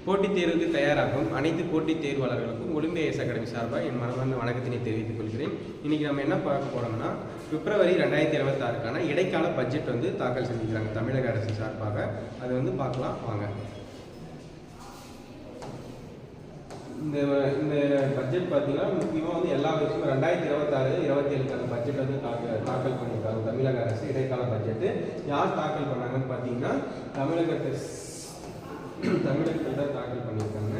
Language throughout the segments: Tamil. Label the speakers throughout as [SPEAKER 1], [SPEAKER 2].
[SPEAKER 1] போட்டித் தேர்வுக்கு தயாராகும் அனைத்து போட்டித் தேர்வாளர்களுக்கும் ஒலிம்பிக் அகாடமி சார்பாக என் மனமார்ந்த வணக்கத்தினை தெரிவித்துக் கொள்கிறேன். இன்றைக்கி நம்ம என்ன பார்க்க போகிறோம்னா, பிப்ரவரி 2026க்கான இடைக்கால பட்ஜெட் வந்து தாக்கல் செஞ்சுக்கிறாங்க தமிழக அரசு சார்பாக. அது வந்து பார்க்கலாம் வாங்க. இந்த பட்ஜெட் பார்த்தீங்கன்னா முக்கியமாக வந்து எல்லா வருஷமும் 2026-27க்கான பட்ஜெட் வந்து தாக்கல் பண்ணியிருக்காங்க தமிழக அரசு. இடைக்கால பட்ஜெட்டு யார் தாக்கல் பண்ணாங்கன்னு பார்த்தீங்கன்னா தமிழகத்தில் தான் தாக்கல் பண்ணியிருக்காங்க.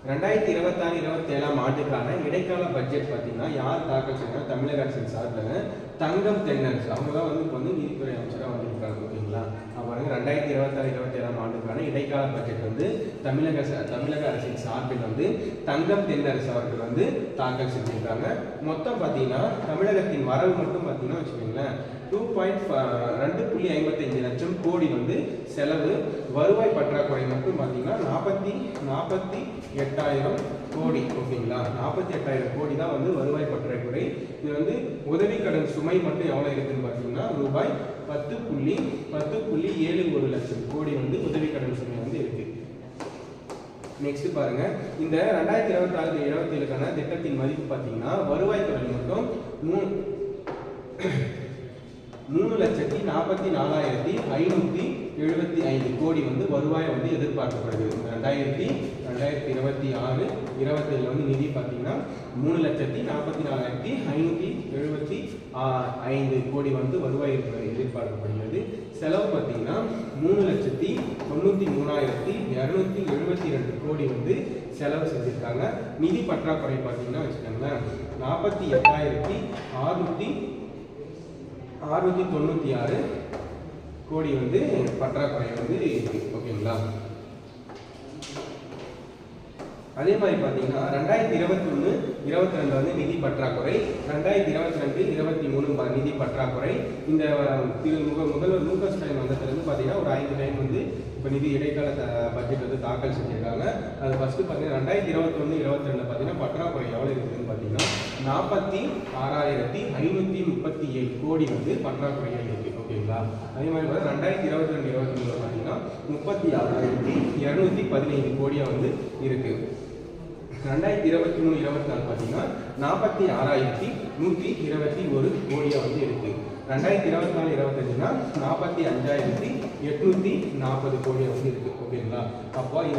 [SPEAKER 1] 2026-27 ஆண்டுக்கான இடைக்கால பட்ஜெட் பார்த்தீங்கன்னா யார் தாக்கல் செய்யறாங்க? தமிழக அரசின் சார்பில் தங்கம் தென்னரசு அவங்க தான் வந்து இப்போ வந்து நீதித்துறை அமைச்சராக வந்திருக்காங்க. ஓகேங்களா? பாருங்க, 2026-27 ஆண்டுக்கான இடைக்கால பட்ஜெட் வந்து தமிழக அரசின் சார்பில் வந்து தங்கம் தென்னரசு அவர்கள் வந்து தாக்கல் செஞ்சிருக்காங்க. மொத்தம் பார்த்தீங்கன்னா தமிழகத்தின் வரவு மட்டும் பார்த்தீங்கன்னா வச்சுக்கோங்களேன் 2.55 லட்சம் கோடி வந்து செலவு. வருவாய் பற்றாக்குறை மட்டும் பார்த்தீங்கன்னா 48,000 கோடி. ஓகேங்களா? 48,000 கோடி தான் வந்து வருவாய் பற்றாக்குறை. இது வந்து உதவி கடன் சுமை மட்டும் எவ்வளோ இருக்குன்னு பார்த்தீங்கன்னா ரூபாய் 10.71 லட்சம் கோடி வந்து உதவி கடன் சுமை வந்து இருக்கு. நெக்ஸ்ட் பாருங்க, இந்த 2026-27க்கான திட்டத்தின் மதிப்பு பார்த்தீங்கன்னா வருவாய் கடன் மட்டும் 3,44,575 கோடி வந்து வருவாய் வந்து எதிர்பார்க்கப்படுது. 2026-27 வந்து நிதி பார்த்தீங்கன்னா 3,44,575 கோடி வந்து வருவாய் எதிர்பார்க்கப்படுகிறது. செலவு பார்த்தீங்கன்னா 3,93,272 கோடி வந்து செலவு செஞ்சிருக்காங்க. நிதி பற்றாக்குறை பார்த்தீங்கன்னா வச்சுக்கோங்களேன் 48,696 கோடி வந்து பற்றாக்குறை வந்து இருக்கு. ஓகேங்களா? அதே மாதிரி பார்த்தீங்கன்னா 2021-22 வந்து நிதி பற்றாக்குறை, 2022-23 நிதி பற்றாக்குறை. இந்த முதல்வர் மு க ஸ்டாலின் வந்ததுலேருந்து பார்த்தீங்கன்னா ஒரு 5 டைம் வந்து இப்போ நிதி இடைக்கால பட்ஜெட் வந்து தாக்கல் செஞ்சிருக்காங்க. அது ஃபர்ஸ்ட் பார்த்தீங்கன்னா 2021-22 பார்த்தீங்கன்னா பற்றாக்குறை எவ்வளோ இருக்குதுன்னு பார்த்தீங்கன்னா 46,537 கோடி வந்து பற்றாக்குறையாக இருக்கு. ஓகேங்களா? அதே மாதிரி பார்த்தா 2022-23 பார்த்தீங்கன்னா 36,215 கோடியாக வந்து இருக்கு. 2023-24 பார்த்தீங்கன்னா 46,121 கோடியாக வந்து இருக்கு. 2024-25னா 45,840 கோடியாக வந்து இருக்கு. ஓகேங்களா? அப்போ இது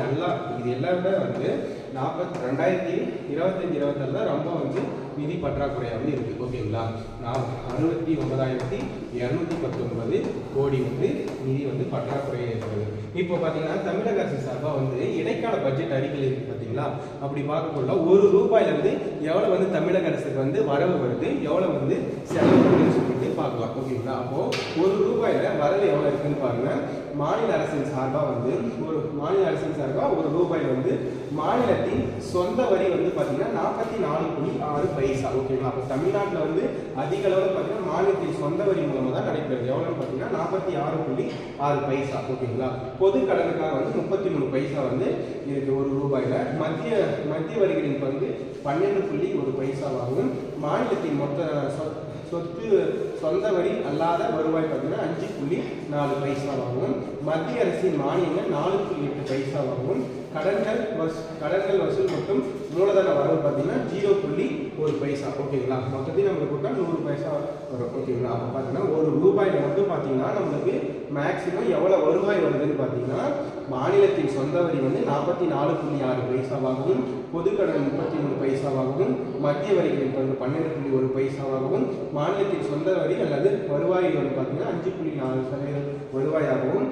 [SPEAKER 1] எல்லாமே வந்து 2025-26 ரொம்ப வந்து நிதி பற்றாக்குறையாக வந்து இருக்கு. ஓகேங்களா? 69,219 கோடி வந்து நிதி வந்து பற்றாக்குறையாக இருக்கிறது. இப்போ பார்த்தீங்கன்னா தமிழக அரசு சார்பாக வந்து இடைக்கால பட்ஜெட் அறிக்கை இருக்கு பார்த்தீங்களா? அப்படி பார்க்கக்குள்ள ₹1 வந்து எவ்வளோ வந்து தமிழக அரசுக்கு வந்து வரவு வருது, எவ்வளோ வந்து செலவு வருதுன்னு சொல்லிட்டு பார்க்கலாம். ஓகேங்களா? அப்போ ₹1 வரவு எவ்வளோ இருக்குன்னு பாருங்க. மாநில அரசின் சார்பாக வந்து ₹1 வந்து மாநிலத்தின் சொந்த வரி வந்து பார்த்தீங்கன்னா 44.6 பைசா. ஓகேங்களா? அப்போ தமிழ்நாட்டில் வந்து அதிக அளவில் பார்த்தீங்கன்னா மாநிலத்தின் சொந்த வரி மூலமாக தான் நடைபெறுது. எவ்வளோன்னு பார்த்தீங்கன்னா 46.6 பைசா. ஓகேங்களா? பொது கடனுக்காக வந்து 33 பைசா வந்து இருக்கு ₹1. மத்திய வரிகளின் பங்கு 12.1 பைசாவாகவும், மாநிலத்தின் மொத்த சொந்த வரி அல்லாத வருவாய் பார்த்தீங்கன்னா 5.4 பைசாவாகவும், மத்திய அரசின் மானியங்கள் 4.8 பைசாவாகவும், கடன்கள் வசூல் மற்றும் மூலதன வரவு பார்த்தீங்கன்னா 0.1 பைசா. ஓகேங்களா? மொத்தத்தையும் நம்மளுக்கு கொடுத்தா 100 பைசா வரும். ஓகேங்களா? அப்போ பார்த்தீங்கன்னா ₹1 மட்டும் பார்த்தீங்கன்னா நம்மளுக்கு மேக்சிமம் எவ்வளோ வருவாய் வருதுன்னு பார்த்தீங்கன்னா மாநிலத்தின் சொந்த வரி வந்து 44.6 பைசாவாகவும், பொதுக்கடன் 33 பைசாவாகவும், மத்திய வரிகளின் பங்கு 12.1 பைசாவாகவும், மாநிலத்தின் சொந்த வரி அல்லது வருவாய் வந்து பார்த்தீங்கன்னா 5.4% வருவாயாகவும்,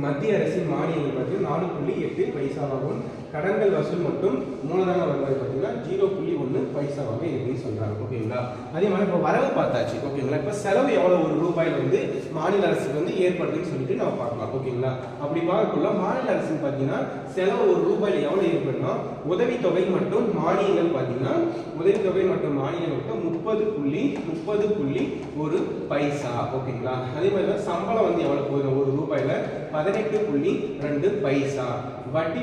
[SPEAKER 1] மத்திய அரசின் மானியங்கள் பார்த்தீங்கன்னா 4.8 பைசாவாகவும், கடன்கள் வசூல் மற்றும் மூலதன வருவாய் பார்த்தீங்கன்னா 0.1 பைசாவாக இருக்குன்னு சொல்றாங்க. ஓகேங்களா? அதே மாதிரி இப்போ வரவு பார்த்தாச்சு. ஓகேங்களா? இப்போ செலவு எவ்வளோ ₹1 வந்து மாநில அரசுக்கு வந்து ஏற்படுதுன்னு சொல்லிட்டு நம்ம பார்க்கலாம். ஓகேங்களா? அப்படி பார்க்கக்குள்ள மாநில அரசுக்கு பார்த்தீங்கன்னா செலவு ₹1 எவ்வளோ ஏற்படும்னா உதவித்தொகை மற்றும் மானியங்கள் பார்த்தீங்கன்னா உதவித்தொகை மற்றும் மானியங்கள் மட்டும் 30.1 பைசா. ஓகேங்களா? அதே மாதிரி தான் சம்பளம் வந்து எவ்வளோ போகுது ₹1 18.2 பைசா. வட்டி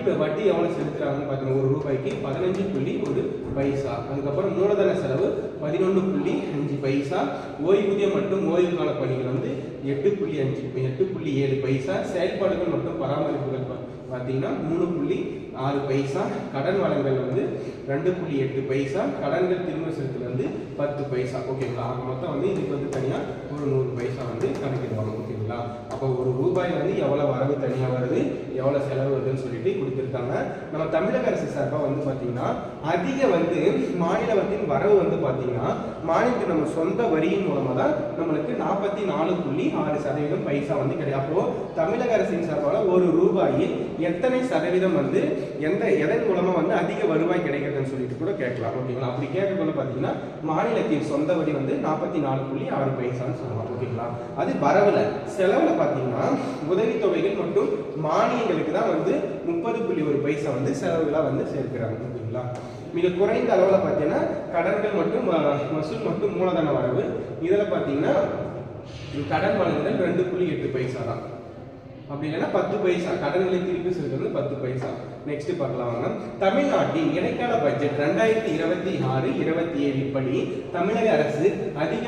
[SPEAKER 1] எவ்வளோ செலுத்துறாங்கன்னு பார்த்தீங்கன்னா ஒரு ரூபாய்க்கு 15.1 பைசா. அதுக்கப்புறம் மூலதன செலவு 11.5 பைசா. ஓய்வூதியம் மற்றும் ஓய்வுக்கால பணிகள் வந்து 8.7 பைசா. செயல்பாடுகள் மற்றும் பராமரிப்புகள் பார்த்தீங்கன்னா 3.6 பைசா. கடன் வழங்கல் வந்து 2.8 பைசா. கடன்கள் திரும்ப செலுத்தல் வந்து 10 பைசா. ஓகேங்களா? ஆக மொத்தம் வந்து இதுக்கு வந்து தனியாக ஒரு 100 பைசா வந்து கணக்கிடுவாங்க. ஓகேங்களா? அப்போ ஒரு ரூபாய் வந்து எவ்வளோ வரவு தனியாக வருது, எவ்வளோ செலவு வருதுன்னு சொல்லிட்டு கொடுத்துருக்காங்க. நம்ம தமிழக அரசு சார்பாக வந்து பார்த்தீங்கன்னா அதிக வந்து மாநிலத்தின் வரவு வந்து பார்த்தீங்கன்னா மாநிலத்தின் நம்ம சொந்த வரியின் மூலமாக தான் நம்மளுக்கு 44.6% பைசா வந்து கிடையாது. அப்போ தமிழக அரசின் சார்பாக ஒரு ரூபாயில் எத்தனை சதவீதம் வந்து எதன் மூலமா வந்து அதிக வருவாய் கிடைக்கிறதுன்னு சொல்லிட்டு கூட கேட்கலாம். ஓகேங்களா? அப்படி கேட்கக்குள்ள பார்த்தீங்கன்னா மாநிலத்தின் சொந்த வரி வந்து 44.6 பைசான்னு சொல்லலாம். ஓகேங்களா? அது வரவுல. செலவுல பார்த்தீங்கன்னா உதவித்தொகைகள் மற்றும் மானியங்களுக்கு தான் வந்து 30.1 பைசா வந்து செலவுகளாக வந்து சேர்க்கிறாங்க. ஓகேங்களா? மிக குறைந்த அளவில் பார்த்தீங்கன்னா கடன்கள் மற்றும் வசூல் மற்றும் மூலதன வரவு. இதில் பார்த்தீங்கன்னா கடன் வழங்குதல் 2.8 பைசா தான். அப்படி இல்லைன்னா 10 பைசா. கடன்களை திருப்பி செலுத்துறது 10 பைசா. நெக்ஸ்ட் பார்க்கலாம். தமிழ்நாட்டின் இடைக்கால பட்ஜெட் 2026-27 படி தமிழக அரசு அதிக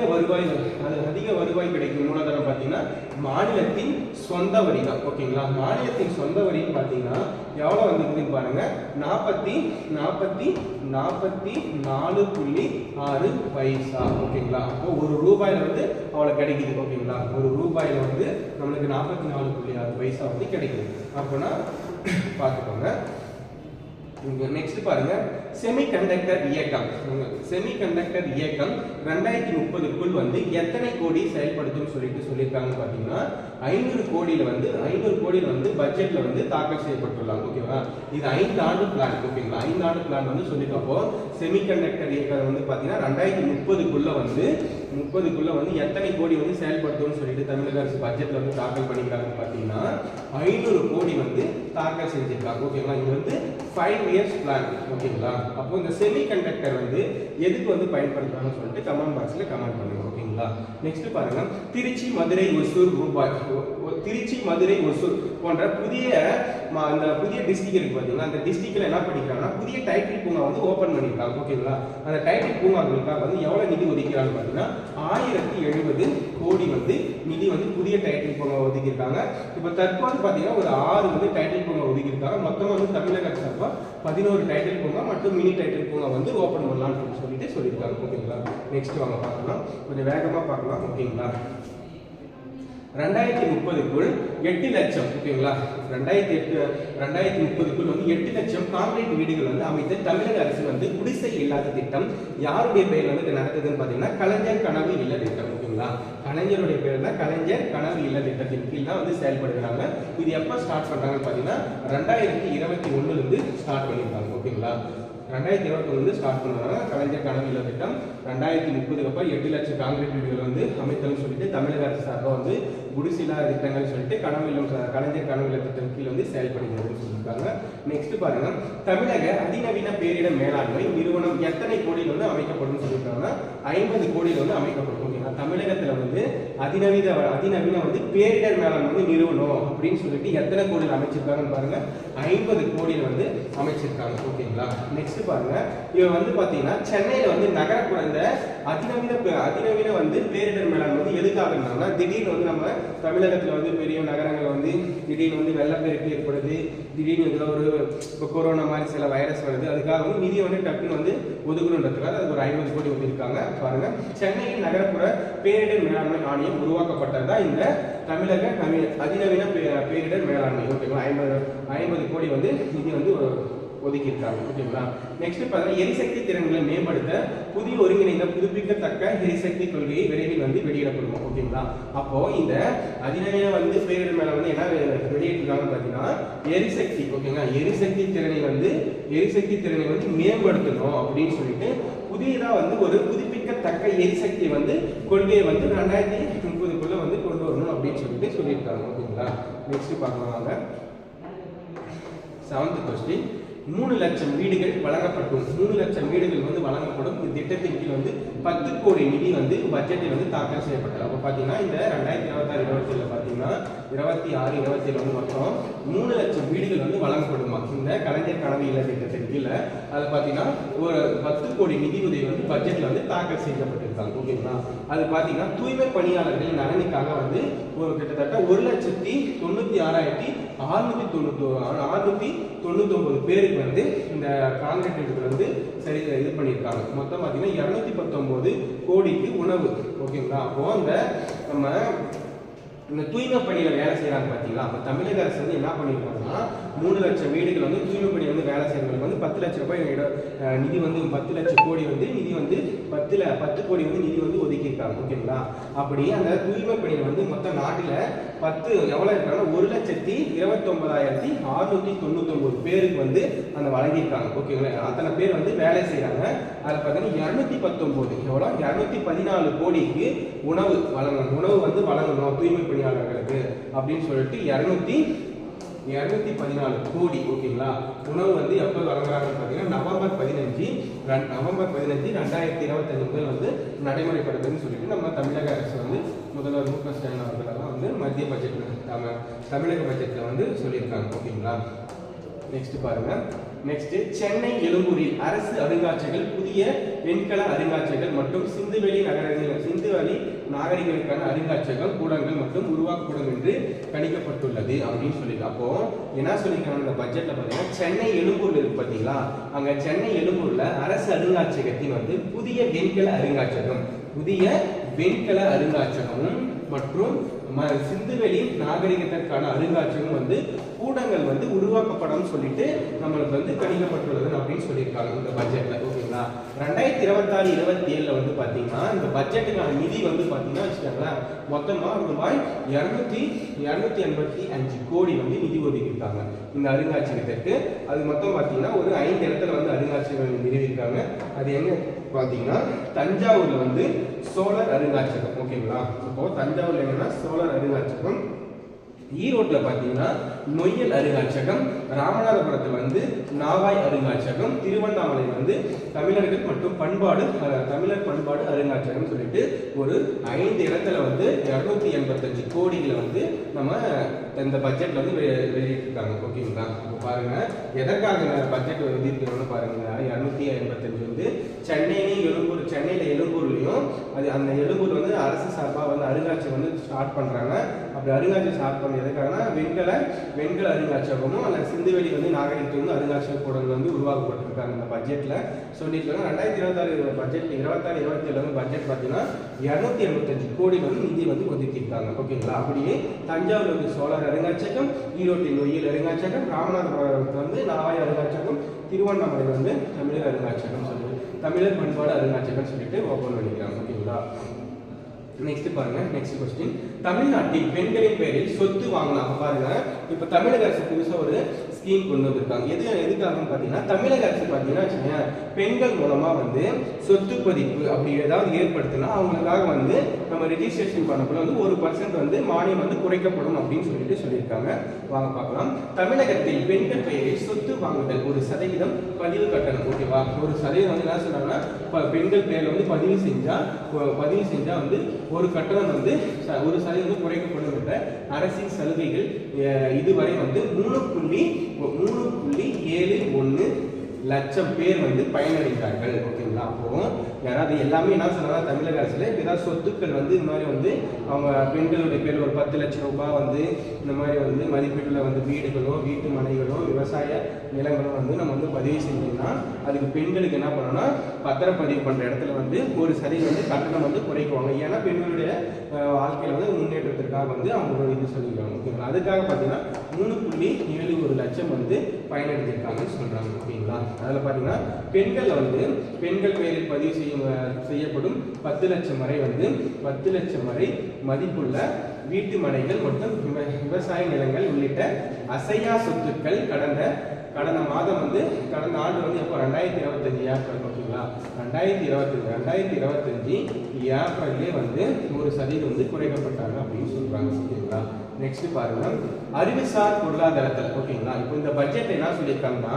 [SPEAKER 1] வருவாய் கிடைக்கும் மூலதனம் பார்த்தீங்கன்னா மாநிலத்தின் சொந்த வரி தான். ஓகேங்களா? மாநிலத்தின் சொந்த வரின்னு பார்த்தீங்கன்னா எவ்வளோ வந்துருக்குன்னு பாருங்க, 44.6 பைசா. ஓகேங்களா? அப்போ ஒரு ரூபாயில வந்து அவ்வளோ கிடைக்குது. ஓகேங்களா? ஒரு ரூபாயில வந்து நம்மளுக்கு 44.6 பைசா வந்து கிடைக்குது. அப்போனா பார்த்துக்கோங்க. நெக்ஸ்ட் பாருங்க, செமிகண்டக்டர் இயக்கம். செமிகண்டக்டர் இயக்கம் 2030க்குள் வந்து எத்தனை கோடி செயல்படுத்தும் சொல்லியிருக்காங்க பார்த்தீங்கன்னா 500 கோடியில் வந்து பட்ஜெட்ல வந்து தாக்கல் செய்யப்பட்டுள்ளாங்க. ஓகேவா? இது 5 ஆண்டு பிளான். ஓகேங்களா? 5 ஆண்டு பிளான் வந்து சொல்லியிருக்கப்போ செமிகண்டக்டர் இயக்கம் வந்து பார்த்தீங்கன்னா 2030க்குள்ள வந்து எத்தனை கோடி வந்து செயல்படுத்தும்னு சொல்லிட்டு தமிழக அரசு பட்ஜெட்ல வந்து தாக்கல் பண்ணிருக்காங்கன்னு பார்த்தீங்கன்னா 500 கோடி வந்து தாக்கல் செஞ்சிருக்காங்க. ஓகேங்களா? இது வந்து 5 இயர்ஸ் பிளான். ஓகேங்களா? அப்போ இந்த செமிகண்டக்டர் வந்து எதுக்கு வந்து பயன்படுத்துறாங்கன்னு சொல்லிட்டு கமெண்ட் பாக்ஸ்ல கமெண்ட் பண்ணுங்க. ஓகேங்களா? நெக்ஸ்ட் பாருங்க, திருச்சி, மதுரை, ஒசூர் போன்ற புதிய டிஸ்ட்ரிக்ட் இருக்கு பாத்தீங்களா? அந்த டிஸ்ட்ரிக்ட்ல என்ன பண்ணிருக்காங்கன்னா புதிய டைட்டில் பூங்கா வந்து ஓபன் பண்ணிருக்காங்க. ஓகேங்களா? அந்த டைட்டில் பூங்காக்களுக்காக வந்து எவ்வளவு நிதி ஒதுக்கிறாங்க பாத்தீங்கன்னா 1070 கோடி வந்து நிதி வந்து புதிய டைட்டில் பூங்கா ஒதுக்கியிருக்காங்க. இப்போ தற்போது பாத்தீங்கன்னா ஒரு 6 வந்து டைட்டில் பூங்கா ஒதுக்கியிருக்காங்க. மொத்தமா வந்து தமிழக அரசு 11 டைட்டில் பூங்கா மற்றும் மினி டைட்டில் பூங்கா வந்து ஓபன் பண்ணலாம்னு சொல்லியிருக்காங்க. ஓகேங்களா? நெக்ஸ்ட் வாங்க பார்க்கலாம், கொஞ்சம் வேகமா பார்க்கலாம். ஓகேங்களா? 2030க்குள் 8 லட்சம். ஓகேங்களா? 2030க்குள் வந்து 8 லட்சம் கான்கிரீட் வீடுகள் வந்து அமைத்து தமிழக அரசு வந்து குடிசை இல்லாத திட்டம் யாருடைய பெயர் வந்து நடத்துதுன்னு பாத்தீங்கன்னா கலைஞர் கனவு இல்ல திட்டம். ஓகேங்களா? கலைஞருடைய பேர் தான் கலைஞர் கனவு இல்ல திட்டத்தின் கீழ் தான் வந்து செயல்படுகிறாங்க. இது எப்ப ஸ்டார்ட் பண்றாங்கன்னு பாத்தீங்கன்னா 2021ல இருந்து ஸ்டார்ட் பண்ணிருக்காங்க. ஓகேங்களா? 2021 ஸ்டார்ட் பண்ணுவாங்க கலைஞர் கனவு இல்ல திட்டம். 2030க்கு அப்புறம் 8 லட்சம் கான்கிரீட் வீடுகள் வந்து அமைத்தல் சொல்லிட்டு தமிழக அரசு சார்பாக வந்து குடிசில்லா திட்டங்கள் சொல்லிட்டு கலைஞர் கனவு இல்ல திட்டம் கீழ் வந்து செயல்படுகிறதுன்னு சொல்லியிருக்காங்க. நெக்ஸ்ட் பாருங்க, தமிழக அதிநவீன பேரிடர் மேலாண்மை நிறுவனம் எத்தனை கோடியில் வந்து அமைக்கப்படும் சொல்லியிருக்காங்கன்னா 50 கோடியில் வந்து அமைக்கப்படும். ஓகேங்களா? தமிழகத்துல வந்து அதிநவீன வந்து பேரிடர் மேலாண்மை வந்து நிறுவனம் அப்படின்னு சொல்லிட்டு எத்தனை கோடியில் அமைச்சிருக்காங்கன்னு பாருங்க, 50 கோடியில் வந்து அமைச்சிருக்காங்க. ஓகேங்களா? நெக்ஸ்ட் பாருங்க, இவன் வந்து பாத்தீங்கன்னா சென்னையில வந்து நகரப்புற இந்த அதிநவீன வந்து பேரிடர் மேலாண்மை வந்து எதுக்காக இருந்தாங்கன்னா திடீர்னு வந்து நம்ம தமிழகத்துல வந்து பெரிய நகரங்கள் வந்து திடீர்னு வந்து வெள்ளப்பெருக்கு ஏற்படுது, திடீர்னு இதுல ஒரு இப்போ கொரோனா மாதிரி சில வைரஸ் வருது, அதுக்காக வந்து நிதியை வந்து டக்குன்னு வந்து ஒதுக்கணுன்றதுக்காக அது ஒரு 50 கோடி ஒதுக்கிருக்காங்க. பாருங்க, சென்னையின் நகரப்புற பேரிடர் மேலாண்மை ஆணையம் உருவாக்கப்பட்டதுதான் இந்த தமிழக அதிநவீன பேரிடர் மேலாண்மை. ஓகேங்களா? 50 கோடி வந்து நிதி வந்து ஒதுக்கியிருக்காங்க. ஓகேங்களா? நெக்ஸ்ட் பார்த்தீங்கன்னா எரிசக்தி திறன்களை மேம்படுத்த புதிய ஒருங்கிணைந்த புதுப்பிக்கத்தக்க எரிசக்தி கொள்கையை விரைவில் வந்து வெளியிடப்படும். ஓகேங்களா? அப்போ இந்த அதிநவீன வந்து பேரிடர் மேல வந்து என்ன வெளியிட்டிருக்காங்கன்னு பார்த்தீங்கன்னா எரிசக்தி. ஓகேங்களா? எரிசக்தி திறனை வந்து மேம்படுத்தணும் அப்படின்னு சொல்லிட்டு புதியதா வந்து ஒரு புதுப்பிக்கத்தக்க எரிசக்தி வந்து கொள்கையை வந்து 2030க்குள்ள வந்து கொண்டு வரணும் அப்படின்னு சொல்லியிருக்காங்க. ஓகேங்களா? நெக்ஸ்ட் பார்க்கலாம். 7th question, 3 லட்சம் வீடுகள் வழங்கப்படும். 3 லட்சம் வீடுகள் வந்து வழங்கப்படும். இந்த திட்டத்தின் கீழ் வந்து 10 கோடி நிதி வந்து பட்ஜெட்டில் வந்து தாக்கல் செய்யப்பட்டது. அப்போ பார்த்தீங்கன்னா இந்த 2026-27 பார்த்தீங்கன்னா 26-27 வந்து மொத்தம் 3 லட்சம் வீடுகள் வந்து வழங்கப்படுமா இந்த கலைஞர் கனவு இல்ல திட்டத்தின் கீழே. அது பார்த்தீங்கன்னா ஒரு 10 கோடி நிதி உதவி வந்து பட்ஜெட்டில் வந்து தாக்கல் செய்யப்பட்டிருக்காங்க. ஓகேங்களா? அது பார்த்தீங்கன்னா தூய்மை பணியாளர்களின் நலனுக்காக வந்து ஒரு கிட்டத்தட்ட 1,96,699 பேருக்கு வந்து இந்த கான்கிரீட் இடத்துல வந்து சரி இது பண்ணியிருக்காங்க. மொத்தம் பார்த்தீங்கன்னா 219 கோடிக்கு உணவு. ஓகேங்களா? அப்போ அந்த நம்ம இந்த தூய்மை பணியில வேலை செய்யறாங்க பார்த்தீங்களா? அப்போ தமிழக அரசு வந்து என்ன பண்ணியிருக்காங்கன்னா 3 லட்சம் வீடுகள் வந்து தூய்மை பணி வந்து வேலை செய்யறவங்களுக்கு வந்து 10 லட்சம் ரூபாய் நிதி வந்து 10 லட்சம் கோடி வந்து நிதி வந்து 10 கோடி வந்து நிதி வந்து ஒதுக்கியிருக்காங்க. ஓகேங்களா? அப்படி அந்த தூய்மை பணியில் வந்து மொத்தம் நாட்டில் எவ்வளோ இருக்காங்கன்னா 1,29,699 பேருக்கு வந்து அந்த வழங்கியிருக்காங்க. ஓகேங்களா? அத்தனை பேர் வந்து வேலை செய்யறாங்க. அதில் பார்த்தீங்கன்னா 219 எவ்வளோ 214 கோடிக்கு உணவு வந்து வழங்கணும் தூய்மை பணியாளர்களுக்கு அப்படின்னு சொல்லிட்டு 214 கோடி. ஓகேங்களா? உணவு வந்து எப்போ வழங்குறாங்கன்னு பார்த்தீங்கன்னா நவம்பர் 15 2025 முதல் வந்து நடைமுறைப்படுத்துன்னு சொல்லிட்டு நம்ம தமிழக அரசு வந்து முதல்வர் மு க ஸ்டாலின் அவர்களெல்லாம் வந்து மத்திய பட்ஜெட்டில் தமிழக பட்ஜெட்டில் வந்து சொல்லியிருக்காங்க. ஓகேங்களா? நெக்ஸ்ட் பாருங்க. நெக்ஸ்ட் சென்னை எழும்பூரில் அரசு அருங்காட்சியகங்கள் புதிய வெண்கல அருங்காட்சியகங்கள் மற்றும் சிந்துவெளி நாகரிகங்களுக்கான அருங்காட்சியகம் கூடங்கள் மற்றும் உருவாக்கப்படும் என்று கணிக்கப்பட்டுள்ளது அப்படின்னு சொல்லியிருக்காங்க. அப்போ என்ன சொல்லியிருக்காங்க இந்த பட்ஜெட்ல பார்த்தீங்கன்னா சென்னை எழும்பூர்ல இருக்கு பார்த்தீங்களா? அங்க சென்னை எழும்பூர்ல அரசு அருங்காட்சியகத்தின் வந்து புதிய வெண்கல அருங்காட்சியகமும் மற்றும் சிந்துவெளி நாகரிகத்திற்கான அருங்காட்சியகம் வந்து கூடங்கள் வந்து உருவாக்கப்படும் சொல்லிட்டு நம்மளுக்கு வந்து கணிக்கப்பட்டுள்ளது அப்படின்னு சொல்லியிருக்காங்க இந்த பட்ஜெட்ல. ஓகேங்களா? 2026-27 வந்து பாத்தீங்கன்னா இந்த பட்ஜெட்டுக்கான நிதி வந்து பாத்தீங்கன்னா வச்சுக்கோங்களேன் மொத்தமா ரூபாய் 285 கோடி வந்து நிதி ஒதுக்கியிருக்காங்க இந்த அருங்காட்சியகத்திற்கு. அது மொத்தம் பாத்தீங்கன்னா ஒரு 5 இடத்துல வந்து அருங்காட்சியகம் நிறுவியிருக்காங்க. அது என்ன பாத்தீங்கன்னா தஞ்சாவூர்ல வந்து சோழர் அருங்காட்சியகம். ஓகேங்களா? இப்போ தஞ்சாவூர்ல என்னன்னா சோழர் அருங்காட்சியகம், ஈரோட்ல பாத்தீங்கன்னா நொய்யல் அருங்காட்சியகம், ராமநாதபுரத்தில் வந்து நாவாய் அருங்காட்சியகம், திருவண்ணாமலை வந்து தமிழர் பண்பாடு அருங்காட்சியகம் சொல்லிட்டு ஒரு 5 இடத்துல வந்து 285 கோடிகளை வந்து நம்ம இந்த பட்ஜெட்ல வந்து வெளியிட்டிருக்காங்க. ஓகேங்களா? இப்போ பாருங்க எதற்காக பட்ஜெட் ஒதுக்கிருக்கோம்னு பாருங்க. 285 வந்து சென்னையில எழும்பூர்லயும் அது அந்த எழும்பூர் வந்து அரசு சார்பாக வந்து அருங்காட்சியகம் வந்து ஸ்டார்ட் பண்றாங்க. அப்படி அருங்காட்சியகம் ஸ்டார்ட் பண்ணது எதுக்காகனா வெண்கல அருங்காட்சியகமும் அல்ல சிந்துவெளி வந்து நாகரிகத்துக்கு வந்து அருங்காட்சியக கூடங்கள் வந்து உருவாக்கப்பட்டிருக்காங்க இந்த பட்ஜெட்ல சொல்லியிருக்காங்க. 2026 பட்ஜெட் 26-27 பட்ஜெட் பார்த்தீங்கன்னா 285 கோடி வந்து நிதி வந்து ஒதுக்கியிருக்காங்க. ஓகேங்களா? அப்படியே தஞ்சாவூர் வந்து சோழர் அருங்காட்சியகம், ஈரோட்டில் நொய்யல் அருங்காட்சியகம், ராமநாதபுரம் வந்து நாவாய் அருங்காட்சியகம், திருவண்ணாமலை வந்து தமிழர் அருங்காட்சியகம் சொல்லிட்டு தமிழர் பண்பாடு அருங்காட்சியகம் சொல்லிட்டு ஓபன் பண்ணிக்கிறாங்க. ஓகேங்களா? நெக்ஸ்ட் பாருங்க. நெக்ஸ்ட் क्वेश्चन தமிழ்நாட்டில் பெண்களின் பெயரில் சொத்து வாங்கலாம். பாருங்க இப்ப தமிழக அரசு புதுசா ஒரு ஸ்கீம் கொண்டு வந்திருக்காங்க. எதுக்காகன்னு பாத்தீங்கன்னா தமிழக அரசு பாத்தீங்கன்னா பெண்கள் மூலமா வந்து சொத்து பதிப்பு அப்படி ஏதாவது ஏற்படுத்தினா அவங்களுக்காக வந்து நம்ம ரெஜிஸ்ட்ரேஷன் பண்ணக்குள்ள வந்து 1% வந்து மானியம் வந்து குறைக்கப்படும் அப்படின்னு சொல்லியிருக்காங்க. வாங்க பார்க்கலாம். தமிழகத்தில் பெண்கள் பெயரில் சொத்து வாங்குதல் 1% பதிவு கட்டணம். ஓகேவா? 1% வந்து என்ன சொல்றாங்கன்னா பெண்கள் பெயர்ல வந்து பதிவு செஞ்சா வந்து ஒரு கட்டணம் வந்து 1% குறைக்கப்படும் என்ற அரசின் சலுகைகள் இதுவரை வந்து 3.71 லட்சம் பேர் வந்து பயனடைந்தார்கள். ஓகேங்களா? அப்போ யாராவது எல்லாமே என்ன சொன்னாங்க தமிழக அரசுல ஏதாவது சொத்துக்கள் வந்து இந்த மாதிரி வந்து அவங்க பெண்களுடைய பேர் ஒரு 10 லட்சம் ரூபாய் வந்து இந்த மாதிரி வந்து மதிப்பீட்டுல வந்து வீடுகளோ வீட்டு மனைகளோ விவசாய நிலங்களோ வந்து நம்ம வந்து பதிவு செஞ்சோம்னா அதுக்கு பெண்களுக்கு என்ன பண்ணணும்னா பத்திரப்பதிவு பண்ற இடத்துல வந்து 1% வந்து கட்டணம் வந்து குறைக்குவாங்க. ஏன்னா பெண்களுடைய வாழ்க்கையில வந்து முன்னேற்றத்திற்காக வந்து அவங்க இது சொல்லிடுவாங்க. ஓகேங்களா? அதுக்காக பார்த்தீங்கன்னா 3.71 லட்சம் வந்து பயனடைஞ்சிருக்காங்கன்னு சொல்றாங்க. ஓகேங்களா? அதில் பார்த்தீங்கன்னா பெண்கள் பெயரில் பதிவு செய்யப்படும் 10 லட்சம் வரை மதிப்புள்ள வீட்டு மனைகள் மற்றும் விவசாய நிலங்கள் உள்ளிட்ட அசையா சொத்துக்கள் கடந்த மாதம் வந்து கடந்த ஆண்டு வந்து எப்போ 2025 ஏப்ரல். ஓகேங்களா? 2025 ஏப்ரல்லே வந்து 1% வந்து குறைக்கப்பட்டாங்க அப்படின்னு சொல்றாங்க. ஓகேங்களா? நெக்ஸ்ட் பாருங்க, அறிவுசார் பொருளாதாரத்தில். ஓகேங்களா, இப்போ இந்த பட்ஜெட் என்ன சொல்லியிருக்காங்கன்னா,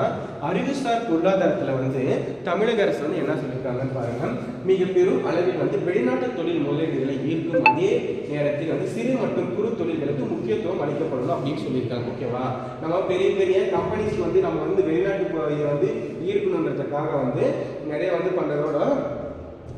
[SPEAKER 1] அறிவுசார் பொருளாதாரத்தில் வந்து தமிழக அரசு வந்து என்ன சொல்லியிருக்காங்கன்னு பாருங்க, மிக பெரும் அளவில் வந்து வெளிநாட்டு தொழில் முதலீடுகளை ஈர்க்கும் அதே நேரத்தில் வந்து சிறு மற்றும் குறு தொழில்களுக்கு முக்கியத்துவம் அளிக்கப்படணும் அப்படின்னு சொல்லியிருக்காங்க. ஓகேவா, நம்ம பெரிய பெரிய கம்பெனிஸ் வந்து நம்ம வந்து வெளிநாட்டு வந்து ஈர்க்கணுன்றதுக்காக வந்து நிறைய வந்து பண்றதோட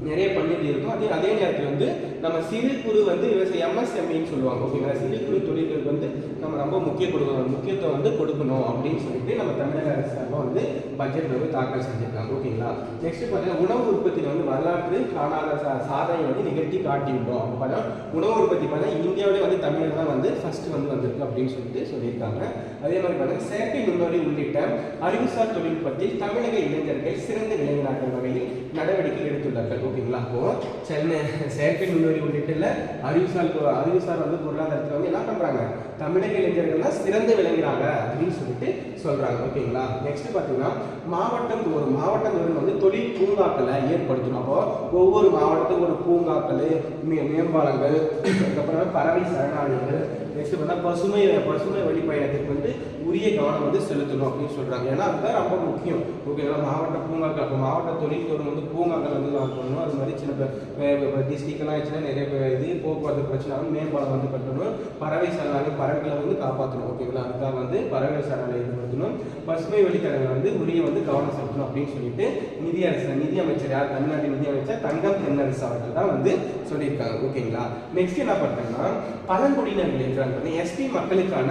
[SPEAKER 1] நிறைய பண்ணிட்டு இருக்கும். அதே நேரத்தில் வந்து நம்ம சிறு குறு வந்து விவசாய எம்எஸ்எம்இன்னு சொல்லுவாங்க. ஓகேங்களா, சிறு குறு தொழில்களுக்கு வந்து நம்ம ரொம்ப முக்கியத்துவம் வந்து கொடுக்கணும் அப்படின்னு சொல்லிட்டு நம்ம தமிழக அரசாங்கம் வந்து பட்ஜெட் வந்து தாக்கல் செஞ்சிருக்காங்க. ஓகேங்களா, நெக்ஸ்ட் பார்த்தீங்கன்னா உணவு உற்பத்தியில் வந்து வரலாற்று காணாத சாதனை வந்து நிகழ்த்தி காட்டியிருந்தோம். அப்போ பார்த்தீங்கன்னா உணவு உற்பத்தி பார்த்தீங்கன்னா இந்தியாவிலே வந்து தமிழகம் தான் வந்து ஃபர்ஸ்ட் வந்து வந்திருக்கு அப்படின்னு சொல்லிட்டு சொல்லியிருக்காங்க. அதே மாதிரி பார்த்தீங்கன்னா செயற்கை நுண்ணறிவு உள்ளிட்ட அறிவுசார் தொழில்நுட்பத்தில் தமிழக இளைஞர்கள் சிறந்து விளங்கினார்கள் வகையில் நடவடிக்கை எடுத்துள்ளார்கள். ஓகேங்களா, அப்போ சென்னை செயற்கை நுண்ணறிவு உள்ளிட்ட அறிவுசார் வந்து பொருளாதாரத்தில் வந்து என்ன பண்றாங்க, தமிழக இளைஞர்கள்லாம் சிறந்து விளங்குறாங்க அப்படின்னு சொல்லிட்டு சொல்றாங்க. ஓகேங்களா, நெக்ஸ்ட் பாத்தீங்கன்னா மாவட்டம் தோறும் வந்து தொழில் பூங்காக்களை ஏற்படுத்தணும். அப்போ ஒவ்வொரு மாவட்டத்துக்கும் ஒரு பூங்காக்கள், மேம்பாலங்கள், அதுக்கப்புறம் பறவை சரணாலயங்கள், நெக்ஸ்ட் பார்த்தா பசுமை வழி பயணத்துக்கு வந்து உரிய கவனம் வந்து செலுத்தணும் அப்படின்னு சொல்றாங்க. ஏன்னா அதுதான் ரொம்ப முக்கியம். ஓகேங்களா, மாவட்ட பூங்காக்கள், அப்போ மாவட்ட தொழில் தோறும் வந்து பூங்காக்கள் வந்து பண்ணணும். அது மாதிரி சின்ன டிஸ்ட்ரிக்ட்லாம் ஆச்சுன்னா நிறைய இது போக்குவரத்து பிரச்சனை வந்து மேம்பாலம் வந்து கட்டணும். பறவை சரணாலயம் பறவைகளை வந்து காப்பாற்றணும். ஓகேங்களா, அதுக்காக வந்து பறவை சரணாலயம் ஏற்படுத்தணும். பசுமை வழித்தடங்களை வந்து உரிய வந்து கவனம் செலுத்தணும் அப்படின்னு சொல்லிட்டு நிதி அமைச்சர் யார், தமிழ்நாட்டின் நிதி அமைச்சர் தங்கம் தென்னரசு அவர்கள் தான் வந்து சொல்லியிருக்காங்க. ஓகேங்களா, நெக்ஸ்ட் என்ன பார்த்தோம்னா பழங்குடியினர்கள் இருக்கிறாங்க, எஸ்டி மக்களுக்கான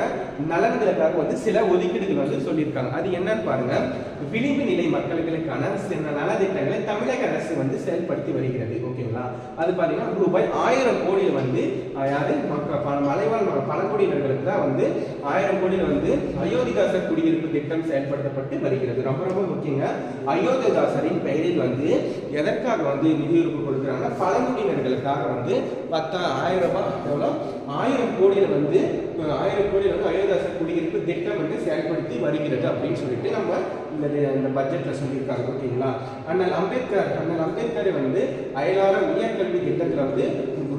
[SPEAKER 1] நலன்களுக்காக வந்து சில ஒதுக்கீடுகள் வந்து சொல்லியிருக்காங்க. அது என்னன்னு பாருங்க, விளிம்பு நிலை மக்களுக்கான சில நலத்திட்டங்களை தமிழக அரசு வந்து செயல்படுத்தி வருகிறது. ஓகேங்களா, அது பாத்தீங்கன்னா ரூபாய் 1000 கோடியில் வந்து யாரு மலைவாழ் பழங்குடியினர்களுக்கு தான் வந்து 1000 கோடியில் வந்து அயோத்திதாசர் குடியிருப்பு திட்டம் செயல்படுத்தப்பட்டு வருகிறது. ரொம்ப ரொம்ப முக்கியங்க, அயோத்திதாசரின் பெயரில் வந்து எதற்காக வந்து நிதியுறுப்பு கொடுக்குறாங்கன்னா பழங்குடியினர்களுக்காக வந்து 10,000 ரூபாய் எவ்வளோ 1000 கோடியில் வந்து அயோத்திதாசர் குடியிருப்பு திட்டம் வந்து செயல்படுத்தி வருகிறது அப்படின்னு சொல்லிட்டு நம்ம இந்த பட்ஜெட்ல சொல்லியிருக்காங்க. ஓகேங்களா, அண்ணல் அம்பேத்கர் வந்து அயலார உயர்கல்வி திட்டத்தில் வந்து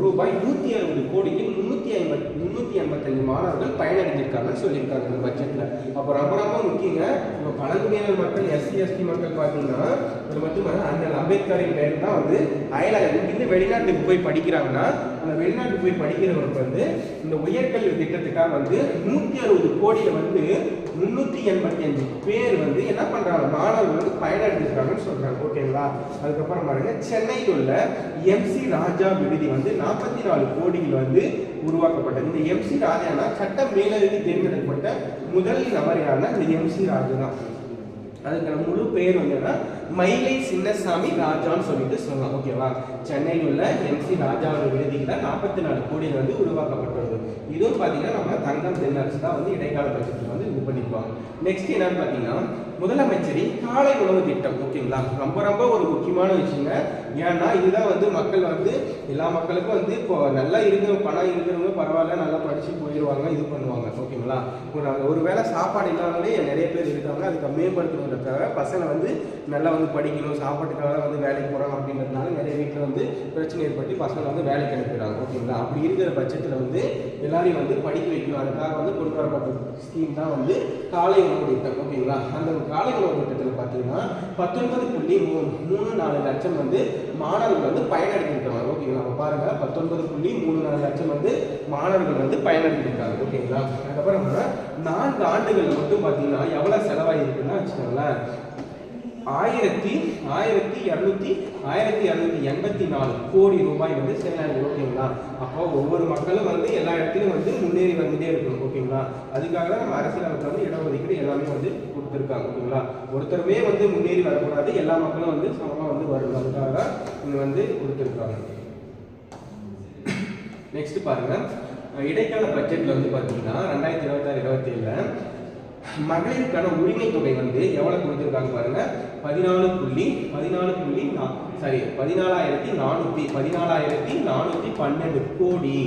[SPEAKER 1] ரூபாய் 160 கோடிக்கு 385 மாணவர்கள் பயனடைஞ்சிருக்காங்கன்னு சொல்லியிருக்காங்க இந்த பட்ஜெட்ல. அப்போ ரொம்ப ரொம்ப முக்கியங்க, இப்போ பழங்குடியினர் மக்கள் SC/ST மக்கள் பார்த்தீங்கன்னா இது மட்டும் அண்ணல் அம்பேத்கரின் பேர் தான் வந்து அயலாக இங்கிருந்து வெளிநாட்டுக்கு போய் படிக்கிறாங்கன்னா அந்த வெளிநாட்டுக்கு போய் படிக்கிறவங்களுக்கு வந்து இந்த உயர்கல்வி திட்டத்துக்காக வந்து 160 கோடியில் வந்து 385 பேர் வந்து என்ன பண்றாங்க, மாணவர்கள் வந்து பயனடைஞ்சிருக்காங்கன்னு சொல்றாங்க. ஓகேங்களா, அதுக்கப்புறம் பாருங்க சென்னையில் உள்ள MC ராஜா விடுதி வந்து 44 கோடியில் வந்து உருவாக்கப்பட்டது. இந்த MC ராஜானா சட்ட மேலதிக தேர்ந்தெடுக்கப்பட்ட முதல் நபர் யாருன்னா இந்த MC ராஜா தான். அதுக்கான முழு பெயர் வந்து மயிலை சின்னசாமி ராஜான்னு சொல்லிட்டு சொல்லலாம். ஓகேவா, சென்னையில் உள்ள MC ராஜாவோட விடுதியில 44 கோடியில் வந்து உருவாக்கப்பட்டுள்ளது. இதுவும் பார்த்தீங்கன்னா நம்ம தங்கம் தென்னரசு தான் வந்து இடைக்கால பட்ஜெட்டில் வந்து இது பண்ணிக்குவாங்க. நெக்ஸ்ட் என்னன்னு பார்த்தீங்கன்னா முதலமைச்சரின் காலை உணவு திட்டம். ஓகேங்களா, ரொம்ப ரொம்ப ஒரு முக்கியமான விஷயங்க. ஏன்னா இதுதான் வந்து மக்கள் வந்து எல்லா மக்களுக்கும் வந்து இப்போ நல்லா பணம் இருக்கிறவங்க பரவாயில்ல, நல்லா படிச்சு போயிடுவாங்க, இது பண்ணுவாங்க. ஓகேங்களா, ஒரு வேளை சாப்பாடு இல்லாமலே நிறைய பேர் இருக்காங்க. அதுக்கு மேம்படுத்தணுன்றதுக்காக பசங்க வந்து நல்லா வந்து படிக்கணும், சாப்பாட்டுக்காக வந்து வேலைக்கு போகிறாங்க அப்படின்றதுனால நிறைய வீட்டில் வந்து பிரச்சனை ஏற்பட்டு பசங்க வந்து வேலைக்கு அனுப்பிடுறாங்க. ஓகேங்களா, அப்படி இருக்கிற பட்சத்தில் வந்து எல்லாரையும் வந்து படிக்க வைக்கணும். அதுக்காக வந்து கொண்டு வரப்பட்ட ஸ்கீம் தான் வந்து காலை உணவு திட்டம். ஓகேங்களா, அந்த காலை உணவு திட்டத்தில் பார்த்தீங்கன்னா 19.34 லட்சம் வந்து மாணவர்கள் வந்து பயனடைஞ்சிருக்காங்க. ஓகேங்களா, அப்போ பாருங்க 19.34 லட்சம் வந்து மாணவர்கள் வந்து பயனடைஞ்சிருக்காங்க. ஓகேங்களா, அதுக்கப்புறம் 4 ஆண்டுகள் மட்டும் பார்த்தீங்கன்னா எவ்வளவு செலவாயிருக்குன்னா வச்சுக்கோங்களேன் 1284 கோடி ரூபாய் வந்து செலவாயிருக்கு. ஓகேங்களா, அப்போ ஒவ்வொரு மக்களும் வந்து எல்லா இடத்துலையும் வந்து முன்னேறி வந்துட்டே இருக்கணும். ஓகேங்களா, அதுக்காக தான் நம்ம அரசியலமைப்பில் வந்து இடஒதுக்கீடு எல்லாமே வந்து கொடுத்துருக்காங்க. ஓகேங்களா, ஒருத்தருமே வந்து முன்னேறி வரக்கூடாது, எல்லா மக்களும் வந்து சமமாக வந்து வரணும், அதுக்காக தான் இங்கே வந்து கொடுத்துருக்காங்க. நெக்ஸ்ட் பாருங்க, இடைக்கால பட்ஜெட்ல வந்து பார்த்தீங்கன்னா 2026-27 மகளிருக்கான உரிமை தொகை வந்து எவ்வளவு கொடுத்துருக்காங்க பாருங்க 14,412 கோடி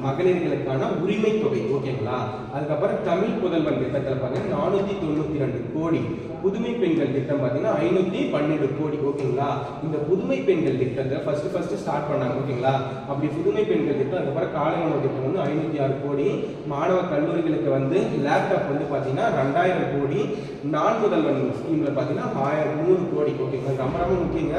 [SPEAKER 1] மகளிர்களுக்கான உரிமை தொகை. ஓகேங்களா? அதுக்கப்புறம் தமிழ் புதல்வன் திட்டத்தில் பார்த்தீங்கன்னா 492 கோடி. புதுமை பெண்கள் திட்டம் பார்த்தீங்கன்னா 512 கோடி. ஓகேங்களா? இந்த புதுமை பெண்கள் திட்டத்தை ஃபர்ஸ்ட் ஸ்டார்ட் பண்ணாங்க. ஓகேங்களா? அப்படி புதுமை பெண்கள் திட்டம், அதுக்கப்புறம் காலை உணவு திட்டம் வந்து 506 கோடி. மாணவ கல்லூரிகளுக்கு வந்து லேப்டாப் வந்து பார்த்தீங்கன்னா 2000 கோடி. நான் முதல்வன் ஸ்கீம்ல பார்த்தீங்கன்னா 3 கோடி. ஓகேங்களா? ரொம்ப ரொம்ப முக்கியங்க.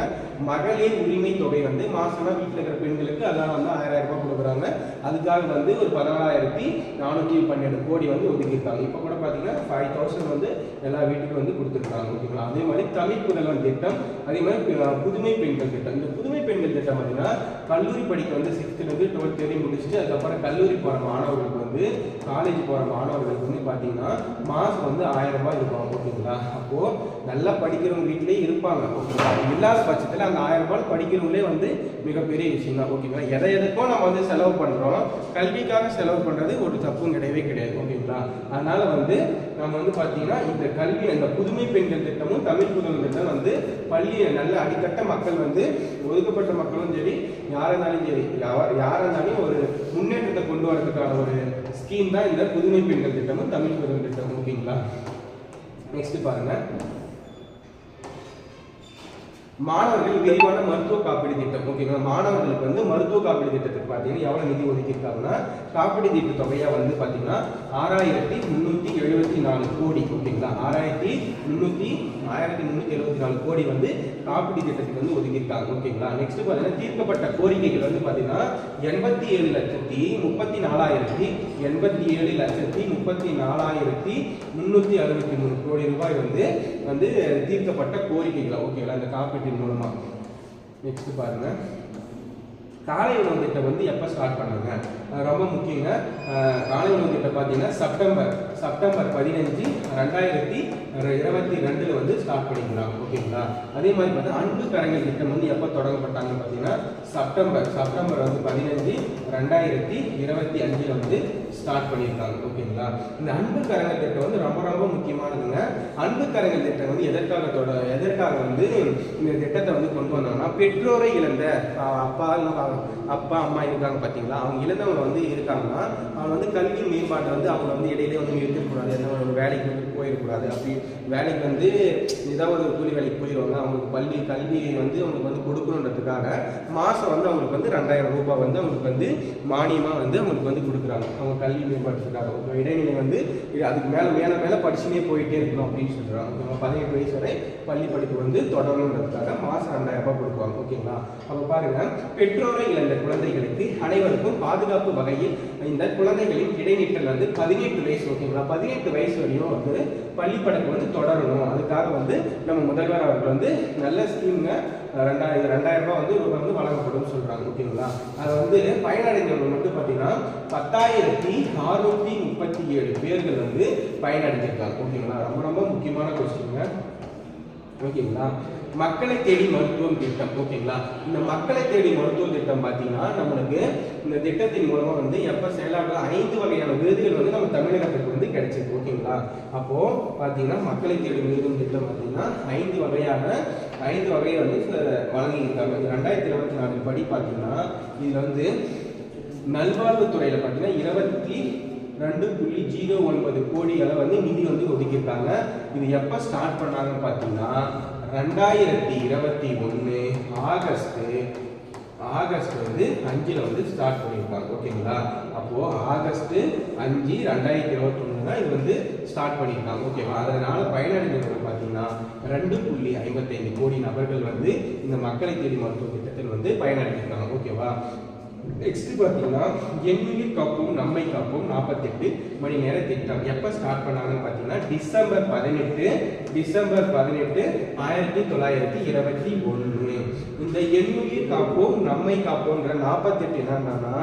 [SPEAKER 1] மகளிர் உரிமை தொகை வந்து மாசமா வீட்டில் இருக்கிற பெண்களுக்கு அதெல்லாம் வந்து 1000 ரூபாய் கொடுக்குறாங்க. அதுக்காக வந்து ஒரு 14,412 கோடி வந்து ஒதுக்கியிருக்காங்க. இப்போ கூட பார்த்தீங்கன்னா 5000 வந்து எல்லா வீட்டுக்கும் வந்து கொடுத்துருக்காங்க. ஓகேங்களா? அதே மாதிரி தமிழ் புதல்வன் திட்டம், அதே மாதிரி புதுமை பெண்கள் திட்டம். இந்த புதுமை பெண்கள் திட்டம் பார்த்தீங்கன்னா கல்லூரி படிக்க வந்து 6th to 12th வரையும் முடிச்சுட்டு அதுக்கப்புறம் கல்லூரி போகிற மாணவர்களுக்கு வந்து காலேஜ் போகிற மாணவர்களுக்கு வந்து பார்த்தீங்கன்னா மாதம் வந்து 1000 ரூபாய் இருக்கும். ஓகேங்களா? அப்போது நல்லா படிக்கிறவங்க வீட்டிலேயே இருப்பாங்க. ஓகேங்களா? இல்லாத பட்சத்தில் அந்த 1000 ரூபாய் படிக்கிறவங்களே வந்து மிகப்பெரிய விஷயம் தான். ஓகேங்களா? எதுக்கும் நம்ம வந்து செலவு பண்ணுறோம். கல்விக்காக செலவு பண்ணுறது ஒரு தப்பும் கிடையவே கிடையாது. ஓகேங்களா? அதனால வந்து நம்ம வந்து பார்த்தீங்கன்னா இந்த கல்வி, இந்த புதுமை பெண்கள் திட்டமும் தமிழ் புதல்வன் திட்டம் வந்து பள்ளியை நல்ல அடிக்கட்ட மக்கள் வந்து ஒதுக்கப்பட்ட மக்களும் சரி, யாராக இருந்தாலும் சரி, யாராக இருந்தாலும் ஒரு முன்னேற்றத்தை கொண்டு வரதுக்கான ஒரு ஸ்கீம் தான் இந்த புதுமை பெண்கள் திட்டமும் தமிழ் புதல்வன் திட்டம். ஓகேங்களா? நெக்ஸ்ட் பாருங்க, மாணவர்கள் விரிவான மருத்துவ காப்பீடு திட்டம். ஓகேங்களா? மாணவர்களுக்கு வந்து மருத்துவ காப்பீடு திட்டத்துக்கு பார்த்தீங்கன்னா எவ்வளவு நிதி ஒதுக்கியிருக்காங்கன்னா காப்பீடு திட்ட தொகையா வந்து பார்த்தீங்கன்னா 6374 கோடி. ஓகேங்களா? 1374 கோடி வந்து காப்பீடு திட்டத்துக்கு வந்து ஒதுக்கியிருக்காங்க. ஓகேங்களா? நெக்ஸ்ட் பார்த்தீங்கன்னா தீர்க்கப்பட்ட கோரிக்கைகள் வந்து பார்த்தீங்கன்னா 87,34,363 கோடி ரூபாய் வந்து தீர்க்கப்பட்ட கோரிக்கைகள். ஓகேங்களா? இந்த காப்பீட்டு மூலமா. நெக்ஸ்ட் பாருங்க, காலை உணவு திட்டம் வந்து எப்போ ஸ்டார்ட் பண்ணாங்க? ரொம்ப முக்கியங்க. காலை உணவு திட்டம் பார்த்தீங்கன்னா செப்டம்பர் 15, 2022 வந்து ஸ்டார்ட் பண்ணிக்கலாம். ஓகேங்களா? அதே மாதிரி பார்த்தா அன்பு கரங்கள் திட்டம் வந்து எப்போ தொடங்கப்பட்டாங்கன்னு பார்த்தீங்கன்னா செப்டம்பர் வந்து 15, 2025 வந்து ஸ்டார்ட் பண்ணியிருக்காங்க. ஓகேங்களா? இந்த அன்பு கரங்கள் திட்டம் வந்து ரொம்ப ரொம்ப முக்கியமானதுங்க. அன்பு கரங்கள் திட்டம் வந்து எதற்காக வந்து இந்த திட்டத்தை வந்து கொண்டு வந்தாங்கன்னா, பெற்றோரை இழந்த அப்பா அம்மா இருக்காங்க பார்த்தீங்களா, அவங்க இழந்தவங்க வந்து இருக்காங்கன்னா அவங்க வந்து கல்வி மேம்பாட்டை வந்து அவங்க வந்து இடையிலே வந்து இருக்கக்கூடாது, எந்த ஒரு வேலைக்கு வந்து போயிடக்கூடாது. அப்படி வேலைக்கு வந்து ஏதாவது ஒரு கூலி வேலைக்கு போயிடுவாங்க, அவங்களுக்கு கல்வி வந்து அவங்களுக்கு வந்து கொடுக்கணுன்றதுக்காக மாதம் வந்து அவங்களுக்கு வந்து 2000 ரூபாய் வந்து அவங்களுக்கு வந்து மானியமாக வந்து அவங்களுக்கு வந்து கொடுக்குறாங்க. அவங்க கல்வி மேம்பாட்டுக்காக இடைநிலை வந்து அதுக்கு மேலே படிச்சுனே போயிட்டே இருக்கணும் அப்படின்னு சொல்கிறாங்க. 18 வயசு வரை பள்ளி படிப்பு வந்து தொடரணுன்றதுக்காக மாதம் 2000 ரூபாய் கொடுக்குவாங்க. ஓகேங்களா? அப்போ பாருங்க, பெற்றோரை இழந்த குழந்தைகளுக்கு அனைவருக்கும் பாதுகாப்பு வகையில் இந்த குழந்தைகளின் இடைநிற்றல் வந்து 18 வயசு. ஓகேங்களா? 18 வயசு வரையும் வந்து பள்ளி படிப்பு வந்து தொடரணும். அதுக்காக வந்து நம்ம முதல்வர் அவர்கள் வந்து நல்ல ஸ்கீம்ங்க 2000 ரூபாய் வந்து வழங்கப்படும் சொல்றாங்க. ஓகேங்களா? அது வந்து பயனடைந்தவர்கள் மட்டும் பார்த்தீங்கன்னா 10,637 பேர்கள் வந்து பயனடைஞ்சிருக்காங்க. ஓகேங்களா? ரொம்ப ரொம்ப முக்கியமான கொஸ்டின்ங்க. ஓகேங்களா? மக்களை தேடி மருத்துவம் திட்டம். ஓகேங்களா? இந்த மக்களை தேடி மருத்துவ திட்டம் பார்த்தீங்கன்னா நம்மளுக்கு இந்த திட்டத்தின் மூலமா வந்து எப்ப செயலாற்ற 5 வகையான விருதுகள் வந்து நம்ம தமிழகத்துக்கு வந்து கிடைச்சிருக்கு. ஓகேங்களா? அப்போ பார்த்தீங்கன்னா மக்களை தேடி மருத்துவம் திட்டம் பார்த்தீங்கன்னா 5 வகையை வந்து வழங்கியிருக்காங்க. 2024 படி பார்த்தீங்கன்னா இதுல வந்து நல்வாழ்வுத்துறையில பார்த்தீங்கன்னா 22.09 கோடி அளவு வந்து நிதி வந்து ஒதுக்கியிருக்காங்க. இது எப்போ ஸ்டார்ட் பண்ணாங்கன்னு பார்த்தீங்கன்னா 2021 ஆகஸ்ட் வந்து 5 வந்து ஸ்டார்ட் பண்ணியிருக்காங்க. ஓகேங்களா? அப்போ ஆகஸ்ட் 5, 2021 தான் இது வந்து ஸ்டார்ட் பண்ணியிருக்காங்க. ஓகேவா? அதனால பயனடைந்தவர்கள் பார்த்தீங்கன்னா 2.55 கோடி நபர்கள் வந்து இந்த மக்களை தேடி மருத்துவ திட்டத்தில் வந்து பயனடைஞ்சிருக்காங்க. ஓகேவா? நெக்ஸ்ட் பார்த்தீங்கன்னா எண்ணுயிர் காப்போம் நம்மை காப்போம் 48 மணி நேர திட்டம் எப்போ ஸ்டார்ட் பண்ணாங்கன்னு பார்த்தீங்கன்னா டிசம்பர் 18, 1921. இந்த எண்ணுயிர் காப்போம் நம்மை காப்போம்ன்ற 48 என்னன்னா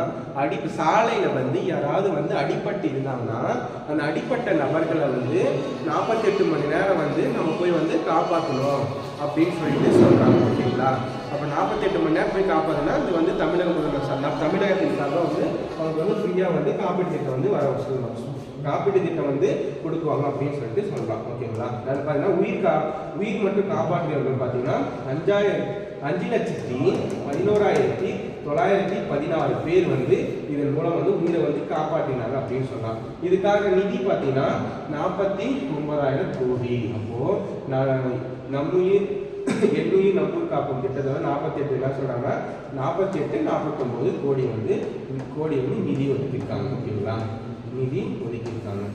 [SPEAKER 1] சாலையில வந்து யாராவது வந்து அடிபட்டு இருந்தாங்கன்னா அந்த அடிப்பட்ட நபர்களை வந்து 48 மணி நேரம் வந்து நம்ம போய் வந்து காப்பாற்றணும் அப்படின்னு சொல்லிட்டு சொல்றாங்க. ஓகேங்களா? அப்போ 48 மணி நேரம் போய் காப்பாதுன்னா இது வந்து தமிழகத்தின் சார்பாக வந்து அவங்க வந்து ஃப்ரீயாக வந்து காப்பீட்டு திட்டம் வந்து வர சொல்லுவாங்க. காப்பீட்டு திட்டம் வந்து கொடுக்குவாங்க அப்படின்னு சொல்லிட்டு சொல்லலாம். ஓகேங்களா? அது பார்த்தீங்கன்னா உயிர் மட்டும் காப்பாற்றியவர்கள் பார்த்தீங்கன்னா 5,11,11 916 பேர் வந்து இதன் மூலம் வந்து உயிரை வந்து காப்பாற்றினாங்க அப்படின்னு சொன்னாங்க. இதுக்காக நிதி பார்த்தீங்கன்னா 49,000 கோடி. அப்போ நம்முயிர் எண்ணுயிர் நம்மூர் காக்கும் திட்டத்தை 48 என்ன சொல்றாங்க, 48-49 கோடி வந்து நிதி ஒதுக்கியிருக்காங்க. ஓகேங்களா, நிதி ஒதுக்கியிருக்காங்க.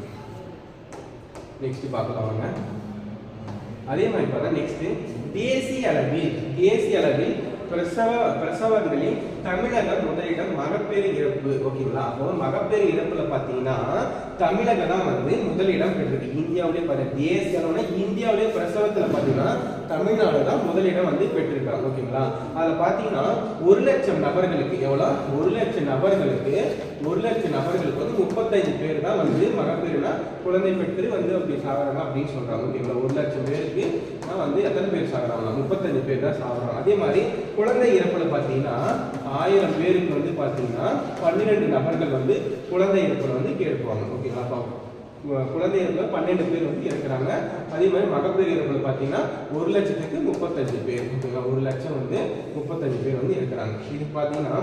[SPEAKER 1] நெக்ஸ்ட் பார்க்கலாம் வாங்க. அதே மாதிரி பார்த்தா நெக்ஸ்ட் தேசிய அளவில் பிரசவங்களில் தமிழகம் முதலிடம் மகப்பேறு இறப்பு. ஓகேங்களா, அப்போ மகப்பேறு இறப்புல பாத்தீங்கன்னா தமிழகம் தான் வந்து முதலிடம் பெற்றிருக்கு இந்தியாவிலே. தேசிய அளவுல இந்தியாவிலே பிரசவத்துல பாத்தீங்கன்னா தமிழ்நாடு தான் முதலிடம் வந்து பெற்றிருக்காங்க. ஓகேங்களா, அதுல பாத்தீங்கன்னா 1,00,000 நபர்களுக்கு எவ்வளவு, 1,00,000 நபர்களுக்கு வந்து 35 பேர் தான் வந்து மகப்பேறுனா குழந்தை பெற்று வந்து அப்படி சாகுறாங்க அப்படின்னு சொல்றாங்க. ஓகேங்களா, 1,00,000 பேருக்கு வந்து எத்தனை பேர் சாகுறாங்க, 35 பேர் தான் சாகுறாங்க. அதே மாதிரி குழந்தை இறப்புல பாத்தீங்கன்னா 1000 பேருக்கு வந்து பாத்தீங்கன்னா 12 நபர்கள் வந்து குழந்தை இறப்புல வந்து கேட்பாங்க. ஓகேங்களா, குழந்தை இறப்புல 12 பேர் வந்து இறக்குறாங்க. அதே மாதிரி மகப்பேறு இறப்புல பாத்தீங்கன்னா 1,00,000க்கு 35 பேர். ஓகேங்களா, 1,00,000 வந்து 35 பேர் வந்து இருக்கிறாங்க. இது பாத்தீங்கன்னா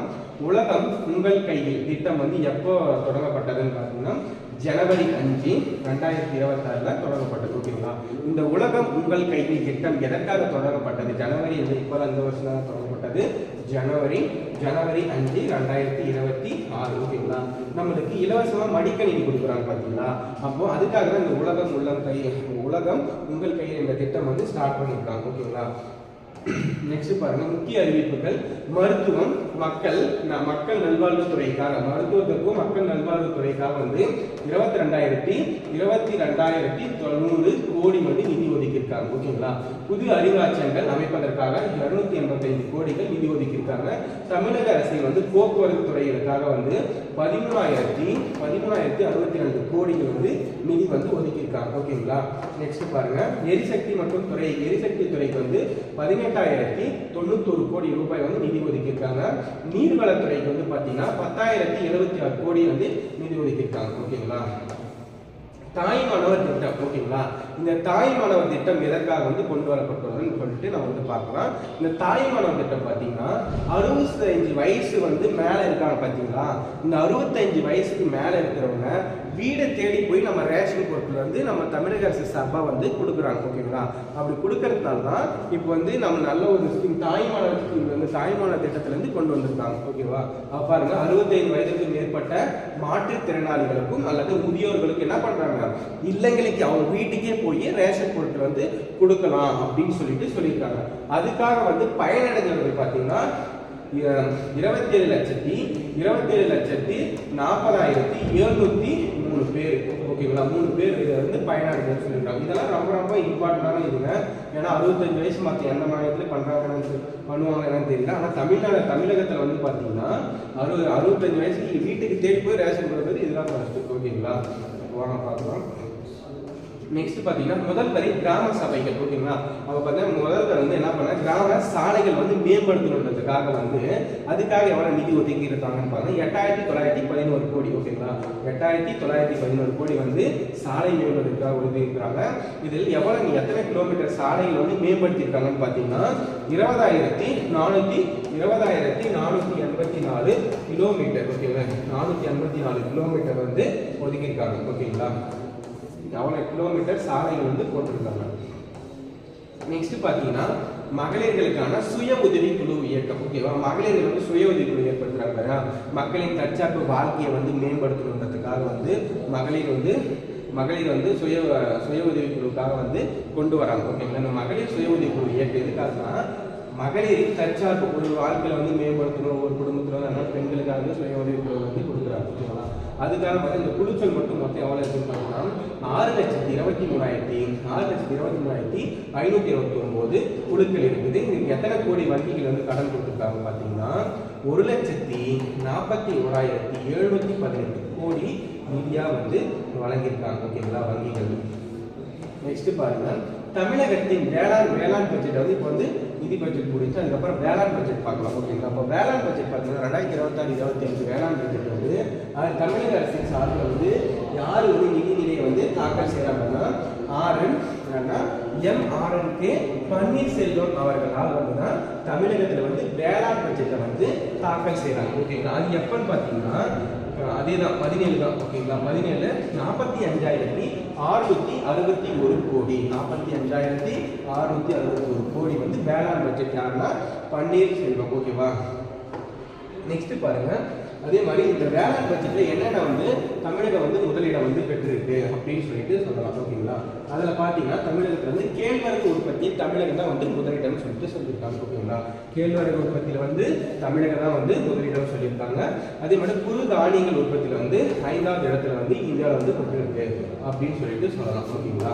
[SPEAKER 1] உலகம் உங்கள் கையில் திட்டம் வந்து எப்போ தொடங்கப்பட்டதுன்னு பாத்தீங்கன்னா ஜனவரி 5, 2026 தொடங்கப்பட்டது. ஓகேங்களா, இந்த உலகம் உங்கள் கையில் திட்டம் எதற்காக தொடங்கப்பட்டது, ஜனவரி இப்போ இந்த வருஷம் தான் தொடங்கப்பட்டது. ஜனவரி 5, 2026. ஓகேங்களா, நம்மளுக்கு இலவசமா மடிக்கணினி கொடுக்குறாங்க பாத்தீங்களா. அப்போ அதுக்காக தான் இந்த உலகம் உங்கள் கையில் இந்த திட்டம் வந்து ஸ்டார்ட் பண்ணியிருக்காங்க. ஓகேங்களா, நெக்ஸ்ட் பாருங்க, முக்கிய அறிவிப்புகள். மருத்துவம் மக்கள் நல்வாழ்வுத்துறைக்காக மருத்துவத்துக்கும் மக்கள் நல்வாழ்வுத்துறைக்காக வந்து 22,900 கோடி வந்து நிதி ஒதுக்கியிருக்காங்க. ஓகேங்களா, புது அறிவாலயங்கள் அமைப்பதற்காக 285 கோடிகள் நிதி ஒதுக்கியிருக்காங்க. தமிழக அரசின் வந்து போக்குவரத்து துறைகளுக்காக வந்து 13,062 கோடிகள் வந்து நிதி வந்து ஒதுக்கியிருக்காங்க. ஓகேங்களா, நெக்ஸ்ட் பாருங்க, எரிசக்தி துறைக்கு வந்து 18,091 கோடி ரூபாய் வந்து நிதி ஒதுக்கியிருக்காங்க. நீர்வளத்துறைக்கு வந்து பாத்தீங்கன்னா 10,076 கோடி வந்து நிதி ஒதுக்கியிருக்காங்க. ஓகேங்களா, தாய்மானவர் திட்டம். ஓகேங்களா, இந்த தாய்மானவர் திட்டம் எதற்காக வந்து கொண்டு வரப்பட்டுள்ளதுன்னு சொல்லிட்டு நம்ம வந்து பார்க்கலாம். இந்த தாய்மானவர் திட்டம் பாத்தீங்கன்னா 65 வயசு வந்து மேல இருக்காங்க பாத்தீங்களா. இந்த 65 வயசுக்கு மேல இருக்கிறவங்க வீடு தேடி போய் நம்ம ரேஷன் பொருட்கள் வந்து நம்ம தமிழக அரசு சார்பா வந்து கொடுக்குறாங்க. ஓகேங்களா, அப்படி கொடுக்கறதுனால தான் இப்போ வந்து நம்ம நல்ல ஒரு ஸ்கீம் தாய்மானவர் ஸ்கீம் வந்து தாய்மானவர் திட்டத்துல இருந்து கொண்டு வந்திருக்காங்க. ஓகேவா, பாருங்க 65 வயதுக்கு மேற்பட்ட மாற்றுத்திறனாளிகளுக்கும் அல்லது முதியோர்களுக்கும் என்ன பண்றாங்க, இல்லங்களுக்கு அவங்க வீட்டுக்கே போய் ரேஷன் பொருட்கள் வந்து கொடுக்கலாம் அப்படின்னு சொல்லியிருக்காங்க. அதுக்காக வந்து பயனடைஞ்சவர்கள் பாத்தீங்கன்னா 27,40,703 பேர். ஓகேங்களா, 3 பேர் வந்து பயனாளிகள் சொல்லியிருக்காங்க. இதெல்லாம் ரொம்ப இம்பார்ட்டன்டான இதுங்க. ஏன்னா 65 வயசு மற்ற எந்த மாநிலத்திலும் பண்ணுவாங்கன்னு தெரியல. ஆனால் தமிழகத்தில் வந்து பார்த்தீங்கன்னா 65 வயசுக்கு வீட்டுக்கு தேடி போய் ரேஷன் கொடுக்குறது இதெல்லாம் ஃபர்ஸ்ட். ஓகேங்களா, வாங்க பார்க்கலாம். நெக்ஸ்ட் பாத்தீங்கன்னா முதல் வரி கிராம சபைகள். ஓகேங்களா, அவங்க பார்த்தீங்கன்னா முதல் வந்து என்ன பண்ண கிராம சாலைகள் வந்து மேம்படுத்தணுன்றதுக்காக வந்து அதுக்காக எவ்வளவு நிதி ஒதுக்கி இருக்காங்கன்னு பாருங்க, 8,911 கோடி. ஓகேங்களா, 8,911 கோடி வந்து சாலை மேம்படுத்துக்காக ஒதுக்கி இருக்கிறாங்க. இதில் எத்தனை கிலோமீட்டர் சாலைகள் வந்து மேம்படுத்தி இருக்காங்கன்னு பாத்தீங்கன்னா 20,484 கிலோமீட்டர். ஓகேங்களா, 484 கிலோமீட்டர் வந்து ஒதுக்கி இருக்காங்க. ஓகேங்களா, அவ்வளோ கிலோமீட்டர் சாலைகள் வந்து போட்டிருக்காங்க. நெக்ஸ்ட் பாத்தீங்கன்னா மகளிர்களுக்கான சுய உதவி குழு இயக்கம். ஓகேவா, மகளிர்கள் வந்து சுய உதவி குழு ஏற்படுத்துறாங்க. மக்களின் தற்சார்பு வாழ்க்கையை வந்து மேம்படுத்தணுன்றதுக்காக வந்து மகளிர் வந்து சுய உதவி குழுக்காக வந்து கொண்டு வராங்க. ஓகேங்களா, இந்த மகளிர் சுய உதவி குழு இயக்கம் எதுக்காகனா மகளிரின் தற்சார்பு ஒரு வாழ்க்கையில வந்து மேம்படுத்தணும், ஒரு குடும்பத்துல வந்து பெண்களுக்காக சுய உதவி குழு வந்து கொடுக்குறாங்க. ஓகேங்களா, அதுக்காக பார்த்தா இந்த குழுக்கள் மட்டும் மொத்தம் எவ்வளவு இருக்குன்னு பார்த்தீங்கன்னா 6,23,529 குழுக்கள் இருக்குது. இதுக்கு எத்தனை கோடி வங்கிகள் வந்து கடன் கொடுத்துருக்காங்க பார்த்தீங்கன்னா 1,41,718 கோடி நிதியா வந்து வழங்கியிருக்காங்க. ஓகேங்களா, வங்கிகள். நெக்ஸ்ட் பாருங்க, தமிழகத்தின் வேளாண் பட்ஜெட் வந்து இப்போ வந்து நிதி பட்ஜெட் முடிச்சு அதுக்கப்புறம் வேளாண் பட்ஜெட் பார்க்கலாம். ஓகேங்களா, அப்போ வேளாண் பட்ஜெட் பார்த்தீங்கன்னா 2026-25 வேளாண் பட்ஜெட் வந்து தமிழக அரசின் சார்பில் வந்து யார் வந்து நிதி நிலையை வந்து தாக்கல் செய்யறாங்கன்னா எம்.ஆர்.என்.கே. பன்னீர்செல்வம் அவர்களால் வந்து தமிழகத்துல வந்து வேளாண் பட்ஜெட்டை வந்து தாக்கல் செய்யறாங்க. ஓகேங்களா, அது எப்பன்னு பாத்தீங்கன்னா அதேதான் 17 தான். ஓகேங்களா, 17 45,661 கோடி 45,661 கோடி வந்து வேளாண் பட்ஜெட் யாருன்னா பன்னீர்செல்வம். ஓகேவா, நெக்ஸ்ட் பாருங்க. அதே மாதிரி இந்த வேளாண் பட்ஜெட்ல என்னென்ன வந்து தமிழகம் வந்து முதலிடம் வந்து பெற்றிருக்கு அப்படின்னு சொல்லிட்டு சொல்லலாம். ஓகேங்களா, அதுல பாத்தீங்கன்னா தமிழகத்துல வந்து கேழ்வரகு உற்பத்தி தமிழகம் தான் வந்து முதலிடம் சொல்லிட்டு சொல்லியிருக்காங்க. ஓகேங்களா, கேழ்வரகு உற்பத்தியில வந்து தமிழகம் தான் வந்து முதலிடம் சொல்லியிருக்காங்க. அதே மாதிரி குறு தானியங்கள் உற்பத்தியில வந்து 5வது இடத்துல வந்து இந்தியாவில் வந்து பெற்றிருக்கு அப்படின்னு சொல்லிட்டு சொல்லலாம். ஓகேங்களா,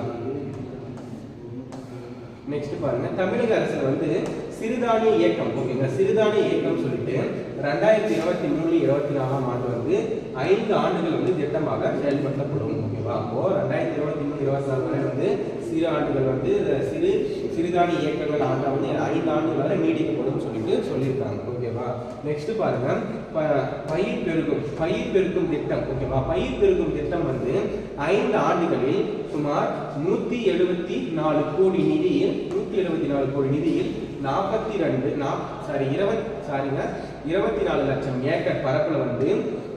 [SPEAKER 1] நெக்ஸ்ட் பாருங்க. தமிழக அரசுல வந்து சிறுதானிய இயக்கம். ஓகேங்க, சிறுதானிய இயக்கம் சொல்லிட்டு 2023-24 ஆண்டு வந்து 5 ஆண்டுகள் வந்து திட்டமாக செயல்படுத்தப்படும். ஓகேவா, அப்போ 2023-24 வரை வந்து சிறு ஆண்டுகள் வந்து சிறுதானிய இயக்கங்கள் ஆண்டா வந்து 5 ஆண்டுகள் வரை நீடிக்கப்படும் சொல்லிட்டு சொல்லியிருக்காங்க. ஓகேவா, நெக்ஸ்ட் பாருங்க. பயிர் பெருக்கும் திட்டம். ஓகேவா, பயிர் பெருக்கும் திட்டம் வந்து 5 ஆண்டுகளில் சுமார் 174 கோடி நிதியில் 24 லட்சம் ஏக்கர் பரப்புல வந்து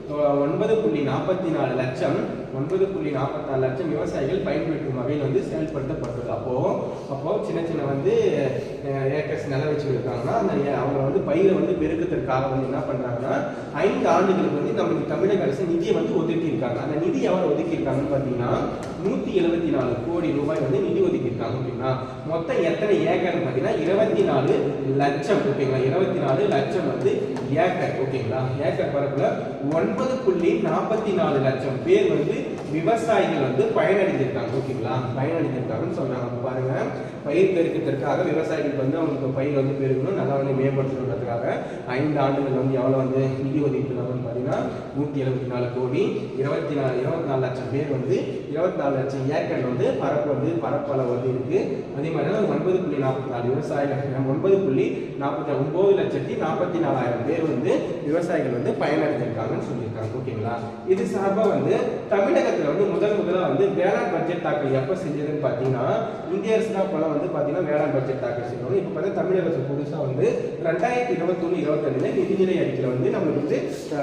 [SPEAKER 1] 9.44 லட்சம் விவசாயிகள் பயன்பெற்றும் வகையில் வந்து செயல்படுத்தப்பட்டது. அப்போ சின்ன வந்து ஏக்கர்ஸ் நில வச்சு இருக்காங்கன்னா அவங்க வந்து பயிரை வந்து பெருக்கத்திற்காக வந்து என்ன பண்றாங்கன்னா 5 ஆண்டுகளுக்கு வந்து நமக்கு தமிழக அரசு நிதியை வந்து ஒதுக்கி இருக்காங்க. அந்த நிதி எவ்வளவு ஒதுக்கி இருக்காங்கன்னு பாத்தீங்கன்னா 174 கோடி ரூபாய் வந்து நிதி ஒதுக்கி இருக்காங்க. ஓகேங்களா, மொத்தம் எத்தனை ஏக்கர்னு பாத்தீங்கன்னா 24 லட்சம். ஓகேங்களா, 24 லட்சம் வந்து ஏக்கர். ஓகேங்களா, ஏக்கர் பரப்புல 9.44 லட்சம் பேர் வந்து விவசாயிகள் வந்து பயனடைஞ்சிருக்காங்க. ஓகேங்களா, பயனடைஞ்சிருக்காங்கன்னு சொல்றாங்க. பாருங்க, பயிர் பெருக்கத்திற்காக விவசாயிகளுக்கு வந்து அவங்களுக்கு பயிர் வந்து பெருக்கணும், நல்லா வந்து மேம்படுத்துறதுக்காக 5 ஆண்டுகள் வந்து எவ்வளவு வந்து நிதி ஒதுக்கிருக்காங்கன்னு பாத்தீங்கன்னா 174 கோடி 24 லட்சம் பேர் வந்து 24 லட்சம் ஏக்கர் வந்து பரப்பளவு வந்து இருக்கு. அதே மாதிரி 9.44 விவசாயிகள் 9.44 பேர் வந்து விவசாயிகள் வந்து பயனடைஞ்சிருக்காங்கன்னு சொல்லியிருக்காங்க. ஓகேங்களா, இது சார்பா வந்து தமிழகத்துல வந்து முதல்ல வந்து வேளாண் பட்ஜெட் தாக்கல் எப்ப செஞ்சதுன்னு பாத்தீங்கன்னா இந்திய அரசு தான் அப்பெல்லாம் வந்து பாத்தீங்கன்னா வேளாண் பட்ஜெட் தாக்கல் செய்யணும். இப்ப பார்த்தா தமிழக அரசு புதுசா வந்து 2021-22 நிதிநிலை அறிக்கையில வந்து நம்மளுக்கு வந்து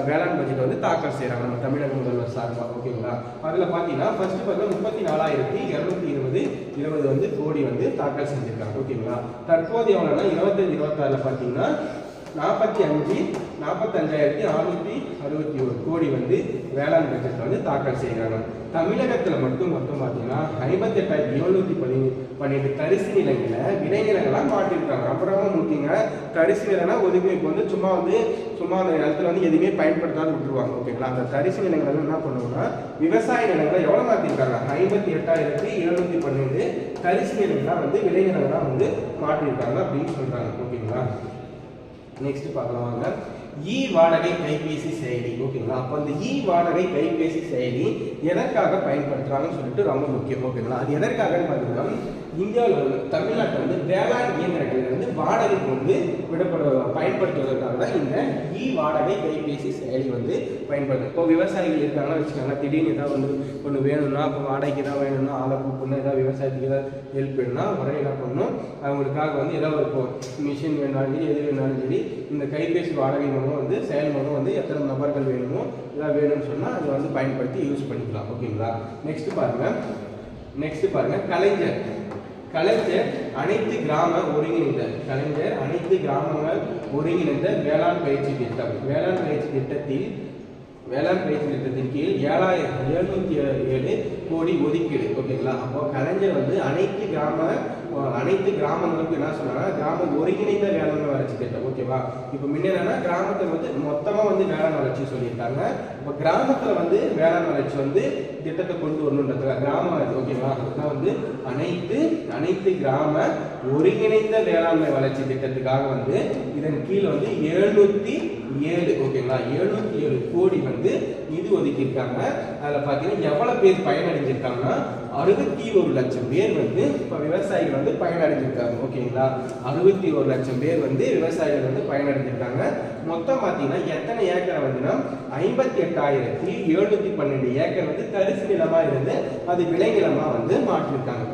[SPEAKER 1] வேளாண் பட்ஜெட் வந்து தாக்கல் செய்யறாங்க நம்ம தமிழக முதல்வர் சார்பா. ஓகேங்களா, அதுல பாத்தீங்கன்னா ஃபர்ஸ்ட் பார்த்தா 34,220 வந்து கோடி வந்து தாக்கல் செஞ்சிருக்காங்க. ஓகேங்களா, தற்போது எவ்வளவுனா 25-26 பாத்தீங்கன்னா 45,661 கோடி வந்து வேளாண் பட்ஜெட் வந்து தாக்கல் செய்யறாங்க. தமிழகத்துல மட்டும் பாத்தீங்கன்னா 58,712 தரிசு நிலங்களை விளைநிலங்களா மாற்றிருக்காங்க. அப்புறமா முக்கியங்க தரிசு நிலம்னா ஒதுக்கி இப்போ வந்து சும்மா அந்த நிலத்துல வந்து எதுவுமே பயன்படுத்தாத விட்டுருவாங்க. ஓகேங்களா, அந்த தரிசு நிலங்கள் என்ன பண்ணுவோம்னா விவசாய நிலங்களை எவ்வளவு மாத்திருக்காங்க 58,712 தரிசு நிலங்களா வந்து விளைநிலங்களா வந்து மாற்றிருக்காங்க அப்படின்னு சொல்றாங்க. ஓகேங்களா, நெக்ஸ்ட் பார்க்கலாம் வாங்க. வாடகை கைபேசி செயலி. ஓகேங்களா, அப்போ அந்த வாடகை கைபேசி செயலி எதற்காக பயன்படுத்துறாங்கன்னு சொல்லிட்டு ரொம்ப முக்கியம். ஓகேங்களா, அது எதற்காகன்னு பார்த்தீங்கன்னா இந்தியாவில் வந்து தமிழ்நாட்டில் வந்து வேளாண் இயந்திரங்கள் வந்து வாடகைக்கு வந்து பயன்படுத்துவதற்காக தான் இந்த வாடகை கைபேசி செயலி வந்து பயன்படுது. இப்போ விவசாயிகள் இருக்காங்கன்னா வச்சுக்காங்க, திடீர்னு ஏதாவது வந்து ஒன்று வேணும்னா இப்போ வாடகைக்கு ஏதாவது வேணும்னா ஆளை கூப்பிடணும், ஏதாவது விவசாயத்துக்கு ஏதாவது ஹெல்ப் வேணும்னா உடனே என்ன பண்ணணும் அவங்களுக்காக வந்து ஏதாவது இப்போ மிஷின் வேணாலும் சரி எது வேணாலும் சரி இந்த கைபேசி வாடகை மூலம் வந்து செயல் மூலம் வந்து எத்தனை நபர்கள் வேணுமோ ஏதாவது வேணும்னு சொன்னால் அதை வந்து பயன்படுத்தி யூஸ் பண்ணிக்கலாம். ஓகேங்களா, நெக்ஸ்ட் பாருங்க கலைஞர் அனைத்து கிராமங்கள் ஒருங்கிணைந்த வேளாண் பயிற்சி திட்டத்தின் கீழ் 7,707 கோடி ஒதுக்கீடு. ஓகேங்களா, அப்போ கலைஞர் வந்து அனைத்து கிராமங்களுக்கு என்ன சொன்னாங்கன்னா கிராம ஒருங்கிணைந்த வேளாண் வளர்ச்சி திட்டம். ஓகேவா, இப்போ முன்னேறனா கிராமத்தை வந்து மொத்தமா வந்து வேளாண் வளர்ச்சி சொல்லியிருக்காங்க. இப்போ கிராமத்துல வந்து வேளாண் வளர்ச்சி வந்து திட்டத்தை கொண்டு வரணுன்றதுக்காக கிராம ஓகேவா அதான் வந்து அனைத்து கிராம ஒருங்கிணைந்த வேளாண்மை வளர்ச்சி திட்டத்துக்காக வந்து இதன் கீழ் வந்து 707 ஓகேங்களா 707 கோடி வந்து நிதி ஒதுக்கி இருக்காங்க. அதுல பாத்தீங்கன்னா எவ்வளவு பேர் பயனடைஞ்சிருக்காங்கன்னா 61 லட்சம் பேர் வந்து இப்ப விவசாயிகள் வந்து பயனடைஞ்சிருக்காங்க. ஓகேங்களா, 61 லட்சம் பேர் வந்து விவசாயிகள் வந்து பயனடைஞ்சிருக்காங்க. மொத்தம் பாத்தீங்கன்னா எத்தனை ஏக்கர் வந்துன்னா 58,712 ஏக்கர் வந்து தரிசு நிலமா இருந்து அது விளைநிலமா வந்து மாற்றிருக்காங்க.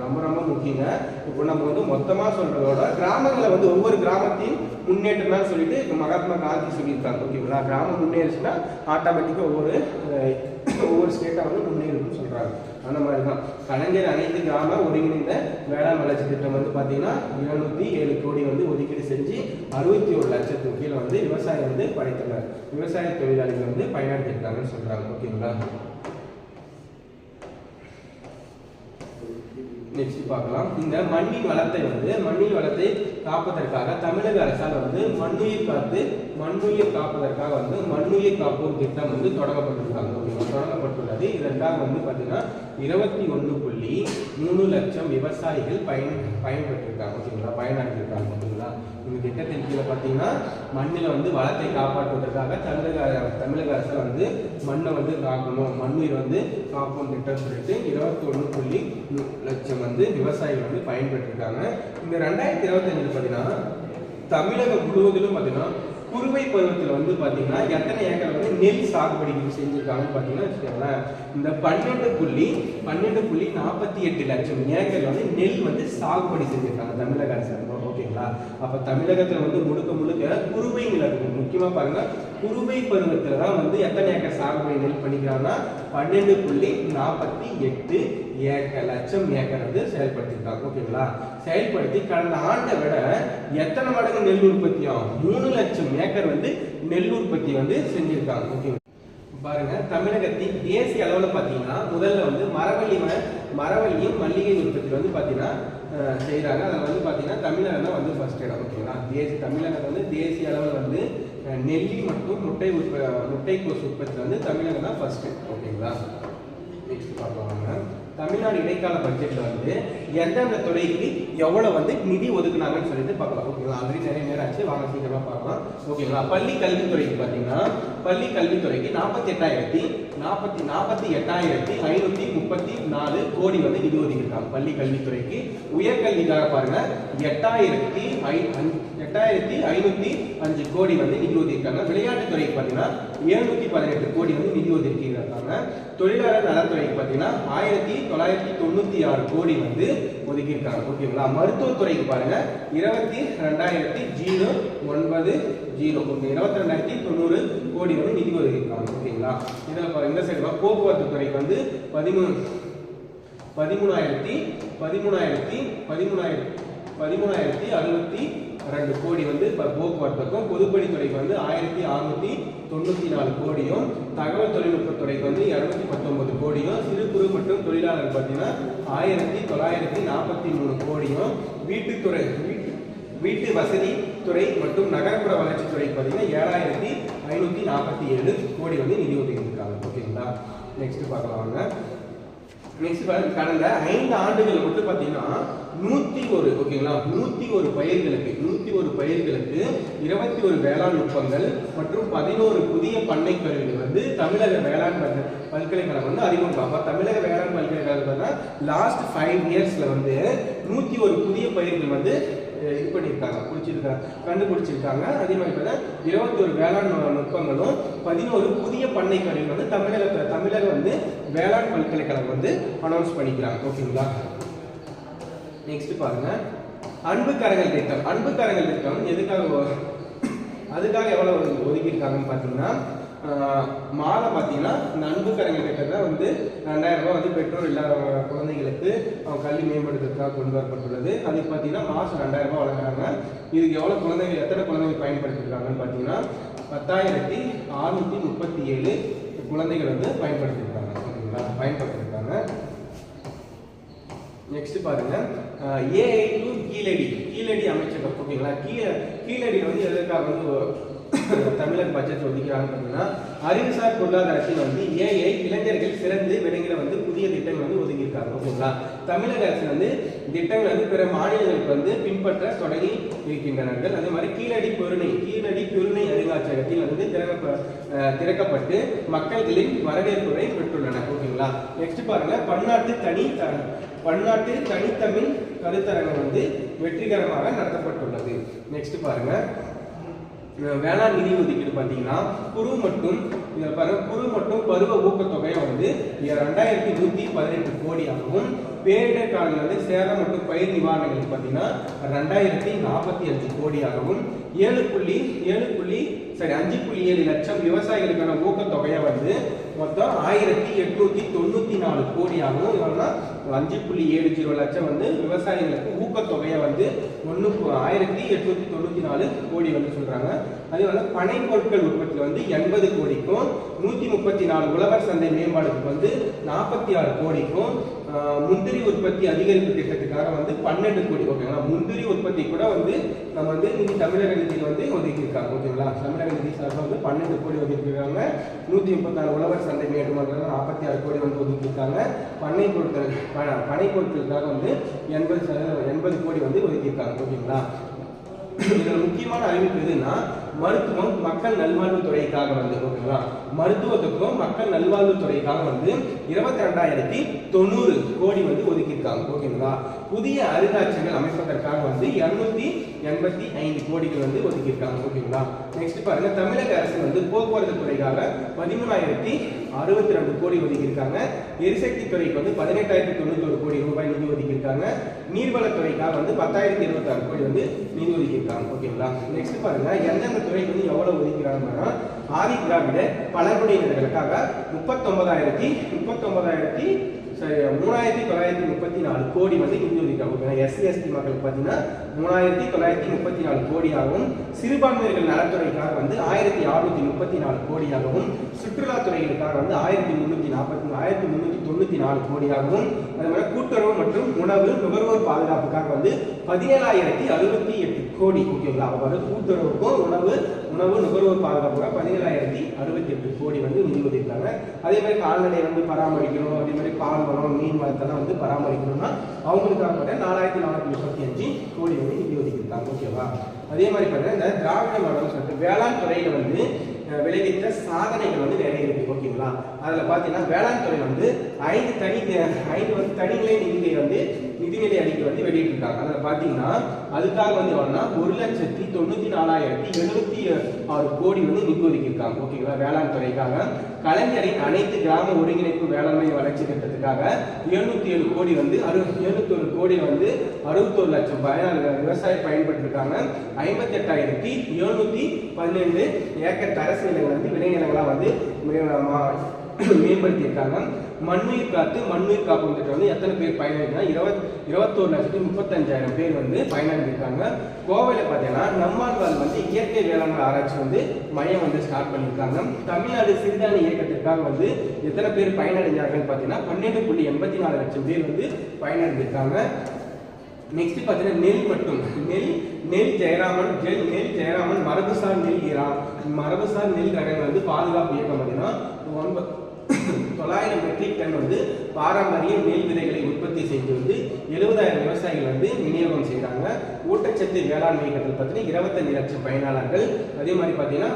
[SPEAKER 1] புரிஞ்சுங்க. இப்போ நம்ம வந்து மொத்தமா சொல்றதோட கிராமங்களை வந்து ஒவ்வொரு கிராமத்தையும் முன்னேற்றம் தான் சொல்லிட்டு மகாத்மா காந்தி சொல்லியிருக்காங்க. ஓகேங்களா, கிராமம் முன்னேறிச்சுன்னா ஆட்டோமேட்டிக்காக ஒவ்வொரு ஸ்டேட்டா வந்து முன்னேறும்னு சொல்றாங்க. அந்த மாதிரி தான் கலைஞர் அனைத்து கிராம ஒருங்கிணைந்த வேளாண் வளர்ச்சி திட்டம் வந்து பார்த்தீங்கன்னா 207 கோடி வந்து ஒதுக்கீடு செஞ்சு 61 லட்சத்துக்கு கீழே வந்து விவசாயம் வந்து படைத்தனர், விவசாய தொழிலாளிகள் வந்து பயனடைஞ்சிருக்காங்கன்னு சொல்றாங்க. ஓகேங்களா, நெக்ஸ்ட் பார்க்கலாம். இந்த மண்ணின் வளத்தை காப்பதற்காக தமிழக அரசால் வந்து மண்ணுயிர் காப்பதற்காக வந்து மண்ணுயிர் காப்போம் திட்டம் வந்து தொடங்கப்பட்டுள்ளது. இதற்காக வந்து பார்த்தீங்கன்னா 21.3 லட்சம் விவசாயிகள் பயன்பெற்றிருக்காங்க. ஓகேங்களா, பயனடைஞ்சிருக்காங்க. ஓகேங்களா, இந்த திட்டத்தின் கீழே பார்த்தீங்கன்னா மண்ணில் வந்து வளத்தை காப்பாற்றுவதற்காக தமிழக அரசால் வந்து மண்ணை வந்து காக்கணும், மண்ணுயிர் வந்து காப்போம் திட்டம் சொல்லிட்டு 21.3 லட்சம் வந்து விவசாயிகள் வந்து பயன்பெற்றிருக்காங்க. இந்த 2025 பார்த்தீங்கன்னா தமிழகம் முழுவதிலும் பார்த்தீங்கன்னா குறுவை பருவத்தில் வந்து பார்த்தீங்கன்னா எத்தனை ஏக்கர் வந்து நெல் சாகுபடி செஞ்சிருக்காங்கன்னு பார்த்தீங்கன்னா இந்த 12.48 லட்சம் ஏக்கர் வந்து நெல் வந்து சாகுபடி செஞ்சிருக்காங்க தமிழக அரசு. ஓகேங்களா, அப்போ தமிழகத்தில் வந்து முழுக்க குறுவை நிலம் முக்கியமாக பாருங்க, குறுவை பருவத்தில் தான் வந்து எத்தனை ஏக்கர் சாகுபடி நெல் பண்ணிக்கிறாங்கன்னா 12.48 லட்சம் ஏக்கர் வந்து செயல்படுத்திருக்காங்க. ஓகேங்களா, செயல்படுத்தி கடந்த ஆண்டை விட எத்தனை மடங்கு நெல் உற்பத்தியும் 3 லட்சம் ஏக்கர் வந்து நெல் உற்பத்தி வந்து செஞ்சிருக்காங்க. ஓகே, பாருங்க தமிழகத்தின் தேசிய அளவில் பார்த்தீங்கன்னா முதல்ல வந்து மரவள்ளியும் மல்லிகை உற்பத்தி வந்து பார்த்தீங்கன்னா செய்கிறாங்க. அதில் வந்து பார்த்தீங்கன்னா தமிழகம் தான் வந்து ஃபர்ஸ்ட் இடம். ஓகேங்களா, தமிழகம் வந்து தேசிய அளவில் வந்து நெல்லி மற்றும் முட்டைக்கோஸ் உற்பத்தி வந்து தமிழகம் தான் ஃபர்ஸ்ட். ஓகேங்களா, நெக்ஸ்ட் பார்க்கலாம். தமிழ்நாடு இடைக்கால பட்ஜெட்ல வந்து எந்தெந்த துறைக்கு எவ்வளவு வந்து நிதி ஒதுக்குனாங்கன்னு சொல்லிட்டு பார்க்கலாம். ஓகேங்களா, ஆல்ரெடி நிறைய நேரம் ஆச்சு, வாங்க சீக்கிரமா பார்க்கலாம். ஓகேங்களா, பள்ளி கல்வித்துறைக்கு பார்த்தீங்கன்னா பள்ளி கல்வித்துறைக்கு 48,534 கோடி வந்து நிதி ஒதுக்கியிருக்காங்க பள்ளி கல்வித்துறைக்கு. உயர்கல்விக்காக பாருங்க 8,505 கோடி வந்து நிதி ஒதுக்கியிருக்காங்க. விளையாட்டுத்துறைக்கு பார்த்தீங்கன்னா 718 கோடி வந்து நிதி ஒதுக்கியிருக்காங்க. தொழிலாளர் நலத்துறைக்கு பார்த்தீங்கன்னா 1996 கோடி வந்து ஒதுக்கியிருக்காங்க. ஓகேங்களா, மருத்துவத்துறைக்கு பாருங்க 22,990 கோடி வந்து நிதி ஒதுக்கியிருக்காங்க. ஓகேங்களா, இதுல இந்த சைடு போக்குவரத்து துறைக்கு வந்து 13,062 கோடி வந்து போக்குவரத்துக்கும், பொதுப்பணித்துறைக்கு வந்து 1,694 கோடியும், தகவல் தொழில்நுட்பத்துறைக்கு வந்து 219 கோடியும், சிறு குறு மற்றும் தொழிலாளர் பார்த்தீங்கன்னா 1,943 கோடியும், வீட்டு வசதி துறை மற்றும் நகர்ப்புற வளர்ச்சித்துறை பார்த்தீங்கன்னா 7,547 கோடி வந்து நிதி ஒதுக்கியிருக்காங்க. ஓகேங்களா, நெக்ஸ்ட் பார்க்கலாம் வாங்க. நெக்ஸ்ட் கடந்த 5 ஆண்டுகள் மட்டும் பார்த்தீங்கன்னா 101 ஓகேங்களா 101 பயிர்களுக்கு 21 வேளாண் நுட்பங்கள் மற்றும் 11 புதிய பண்ணை கருவிகள் வந்து தமிழக வேளாண் பல்கலைக்கழகம் வந்து அறிமுகம். தமிழக வேளாண் பல்கலைக்கழகம் லாஸ்ட் 5 இயர்ஸ்ல வந்து 101 புதிய பயிர்கள் வந்து இது பண்ணியிருக்காங்க, கண்டுபிடிச்சிருக்காங்க. அதே மாதிரி 21 வேளாண் நுட்பங்களும் 11 புதிய பண்ணை கருவிகள் வந்து தமிழக வந்து வேளாண் பல்கலைக்கழகம் வந்து அனௌன்ஸ் பண்ணிக்கிறாங்க. ஓகேங்களா, நெக்ஸ்ட் பாருங்க அன்பு கரங்கள் திட்டம் அதுக்காக எவ்வளவு ஒதுக்கியிருக்காங்கன்னு பார்த்தீங்கன்னா மாதம் பார்த்தீங்கன்னா இந்த அன்பு கரங்கள் திட்டத்தில் வந்து 2000 ரூபாய் வந்து பெற்றோர் இல்லாத குழந்தைகளுக்கு கல்வி மேம்படுத்துறதுக்காக கொண்டு வரப்பட்டுள்ளது. அதுக்கு பார்த்தீங்கன்னா மாதம் 2000 ரூபாய் வழங்குறாங்க. இதுக்கு எத்தனை குழந்தைகள் பயன்படுத்திருக்காங்கன்னு பார்த்தீங்கன்னா 10,637 குழந்தைகள் வந்து பயன்படுத்தியிருக்காங்க. ஓகேங்களா, பயன்படுத்தியிருக்காங்க. நெக்ஸ்ட் பாருங்க ஏஐ டு கீழடி அமைச்சகம். ஓகேங்களா, கீழடி வந்து எதற்காக வந்து தமிழக பட்ஜெட் ஒதுக்கிறாங்கன்னு பார்த்தீங்கன்னா அறிவுசார் பொருளாதாரத்தில் வந்து ஏஐ இளைஞர்கள் சிறந்து விளங்கிற வந்து புதிய திட்டங்கள் வந்து ஒதுக்கியிருக்காங்க. ஓகேங்களா, தமிழக அரசு வந்து திட்டங்கள் வந்து பிற மாநிலங்களுக்கு வந்து பின்பற்ற தொடங்கி இருக்கின்றனர். அதே மாதிரி கீழடி பொருணை அருங்காட்சியகத்தில் வந்து திறக்கப்பட்டு மக்களின் வரவேற்புரை பெற்றுள்ளன. ஓகேங்களா, நெக்ஸ்ட் பாருங்க பன்னாட்டு தனித்தமிழ் கருத்தரங்கம் வந்து வெற்றிகரமாக நடத்தப்பட்டுள்ளது. நெக்ஸ்ட் பாருங்க வேளாண் நிதி ஒதுக்கீடு பார்த்தீங்கன்னா குறு மற்றும் பருவ ஊக்கத்தொகையை வந்து 2,118 கோடியாகவும் பேரிடர் காலங்களில் வந்து சேதம் மற்றும் பயிர் நிவாரணங்களுக்கு பார்த்தீங்கன்னா 2045 கோடியாகவும் 5.7 லட்சம் விவசாயிகளுக்கான ஊக்கத்தொகையை வந்து மொத்தம் 1894 கோடியாகவும் 5.70 லட்சம் வந்து விவசாயிகளுக்கு ஊக்கத்தொகையை வந்து 1894 கோடி வந்து சொல்றாங்க. அதே வந்து பனை பொருட்கள் உற்பத்தியில் வந்து 80 கோடிக்கும் 134 உழவர் சந்தை மேம்பாடுக்கு வந்து 46 கோடிக்கும் முந்திரி உற்பத்தி அதிகரிப்பு திட்டத்துக்காக வந்து 12 கோடி. ஓகேங்களா, முந்திரி உற்பத்தி கூட வந்து நம்ம வந்து தமிழக நிதியில் வந்து ஒதுக்கி இருக்காங்க. ஓகேங்களா, தமிழக நிதி சார்பாக வந்து 12 கோடி ஒதுக்கி இருக்காங்க. 134 உழவர் சந்தை மேம்பாடு 46 கோடி வந்து ஒதுக்கி இருக்காங்க. பனை பொருட்களுக்காக வந்து 80 கோடி வந்து ஒதுக்கி இருக்காங்க. ஓகேங்களா, இதுல முக்கியமான அறிவிப்பு எதுன்னா மருத்துவம் மக்கள் நல்வாழ்வுத்துறைக்காக வந்து ஓகேங்களா, மருத்துவத்துக்கும் மக்கள் நல்வாழ்வுத்துறைக்காக வந்து 22,090 கோடி வந்து ஒதுக்கியிருக்காங்க. ஓகேங்களா, புதிய அருங்காட்சியகங்கள் அமைப்பதற்காக வந்து 285 கோடிகள் வந்து ஒதுக்கியிருக்காங்க. ஓகேங்களா, நெக்ஸ்ட் பாருங்க, தமிழக அரசு வந்து போக்குவரத்து துறைக்காக 13,062 கோடி ஒதுக்கியிருக்காங்க. எரிசக்தி துறைக்கு வந்து 18,091 கோடி ரூபாய் நிதி ஒதுக்கியிருக்காங்க. நீர்வளத்துறைக்காக வந்து 10,026 கோடி வந்து நிதி ஒதுக்கியிருக்காங்க. ஓகேங்களா, நெக்ஸ்ட் பாருங்க, எந்தெந்த துறைக்கு வந்து எவ்வளவு ஒதுக்கிறாங்கன்னா ஆதி திராவிட பழங்குடியினர்களுக்காக 3,934 கோடி வந்து நிதி ஒதுக்கிறாங்க. எஸ்சி எஸ்டி மக்களுக்கு பார்த்தீங்கன்னா 3,934 கோடியாகவும், சிறுபான்மையினர்கள் நலத்துறைக்காக வந்து 1,634 கோடியாகவும், சுற்றுலாத்துறைகளுக்காக வந்து 1,394 கோடியாகவும், அதே மாதிரி கூட்டுறவு மற்றும் உணவு நுகர்வோர் பாதுகாப்புக்காக வந்து 17,068 கோடி. ஓகேங்களா, அதாவது கூட்டுறவுக்கும் உணவு நுகர்வோர் பாதுகாப்புக்காக 17,068 கோடி வந்து நிதி ஒதுக்கிறாங்க. அதே மாதிரி கால்நடை வந்து பராமரிக்கணும், அதே மாதிரி பால் வளம் மீன் வளத்தெல்லாம் வந்து பராமரிக்கணும்னா அவங்களுக்காக 4,435 கோடி வந்து நிதி ஒதுக்கியிருக்காங்க. ஓகேவா, அதே மாதிரி பார்த்தீங்கன்னா இந்த திராவிட மாடல் சொல்லிட்டு வேளாண் துறையில வந்து விளைவித்த சாதனைகள் வந்து நிறைய இருக்கு. ஓகேங்களா, அதுல பாத்தீங்கன்னா வேளாண் துறை வந்து 5 தனிநிலை நிதியை வந்து நிதிநிலை அறிக்கை வந்து வெளியிட்டிருக்காங்க. அதில் பார்த்தீங்கன்னா அதுக்காக வந்து எவ்வளோனா 1,94,076 கோடி வந்து நிதி ஒதுக்கியிருக்காங்க. ஓகேங்களா, வேளாண் துறைக்காக. கலைஞரின் அனைத்து கிராம ஒருங்கிணைப்பு வேளாண்மை வளர்ச்சி திட்டத்துக்காக 707 கோடி வந்து 61 லட்சம் விவசாயம் பயன்படுத்திருக்காங்க. 58,712 ஏக்கர் தரசு நிலங்கள் வந்து விளைநிலங்களா வந்து மேம்படுத்தியிருக்காங்க. மண்ணுயிர் காப்பு திட்டம் வந்து எத்தனை பேர் பயனடைனா 21,35,000 பேர் வந்து பயனடைஞ்சிருக்காங்க. கோவையில் பார்த்தீங்கன்னா நம்மாழ்வார் வந்து இயற்கை வேளாண்மை ஆராய்ச்சி வந்து மையம் வந்து ஸ்டார்ட் பண்ணியிருக்காங்க. தமிழ்நாடு சிறுதானிய இயக்கத்திற்காக வந்து எத்தனை பேர் பயனடைஞ்சார்கள் பார்த்தீங்கன்னா 12.84 லட்சம் பேர் வந்து பயனடைஞ்சிருக்காங்க. நெக்ஸ்ட் பார்த்தீங்கன்னா நெல் ஜெயராமன் மரபுசார் நெல் ரகங்கள் வந்து பாதுகாப்பு இயக்கம் பார்த்தீங்கன்னா 900 மெட்ரிக் டன் வந்து பாரம்பரிய நெல் விதைகளை உற்பத்தி செய்து வந்து 70,000 விவசாயிகள் வந்து விநியோகம் செய்கிறாங்க. ஊட்டச்சத்து வேளாண்மை இயக்கத்தில் பார்த்தீங்கன்னா 25 லட்சம் பயனாளர்கள். அதே மாதிரி பார்த்தீங்கன்னா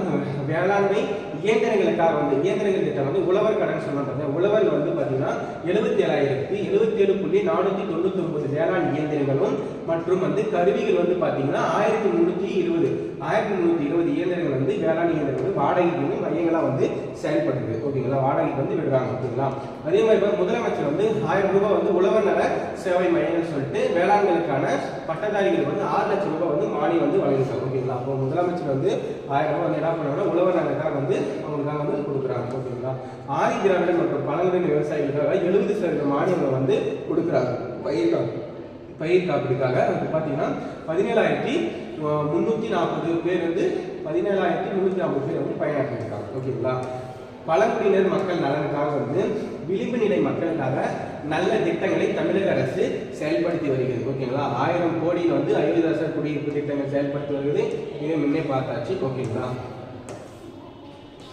[SPEAKER 1] வேளாண்மை இயந்திரங்களுக்காக வந்து இயந்திரங்கள் திட்டம் வந்து உழவர் கடன் சொன்னா பார்த்தீங்கன்னா உழவர்கள் வந்து பார்த்தீங்கன்னா 77,499 வேளாண் இயந்திரங்களும் மற்றும் வந்து கருவிகள் வந்து பார்த்தீங்கன்னா 1320 இயந்திரங்கள் வந்து வேளாண் இயந்திரங்கள் வாடகைக்கு வந்து மையங்களாக வந்து செயல்படுது. ஓகேங்களா, வாடகைக்கு வந்து விடுறாங்க. ஓகேங்களா, அதே மாதிரி முதலமைச்சர் வந்து 1000 ரூபாய் வந்து உழவர் நல சேவை மையங்கள் சொல்லிட்டு வேளாண்களுக்கான பட்டதாரிகளுக்கு வந்து 6 லட்சம் ரூபாய் வந்து மானியம் வந்து வழங்கிருக்காங்க. ஓகேங்களா, அப்போ முதலமைச்சர் வந்து 1000 ரூபாய் வந்து என்ன பண்ணாங்கன்னா உழவர் நலக்காக வந்து அவங்களுக்காக வந்து கொடுக்குறாங்க. ஓகேங்களா, ஆதி திராவிடர் மற்றும் பழங்குடியின விவசாயிகளுக்காக 70% மானியங்களை வந்து கொடுக்குறாங்க. பயிர் காப்பீடுக்காக அது பார்த்தீங்கன்னா 17,340 பேர் வந்து 17,340 பேர் வந்து பயனாற்றிருக்காங்க. ஓகேங்களா, பழங்குடியினர் மக்கள் நலனுக்காக வந்து விளிம்பு நிலை மக்களுக்காக நல்ல திட்டங்களை தமிழக அரசு செயல்படுத்தி வருகிறது. ஓகேங்களா, 1000 கோடியில் வந்து 50,000 குடியிருப்பு திட்டங்கள் செயல்படுத்தி வருகிறது. இதை முன்னே பார்த்தாச்சு. ஓகேங்களா,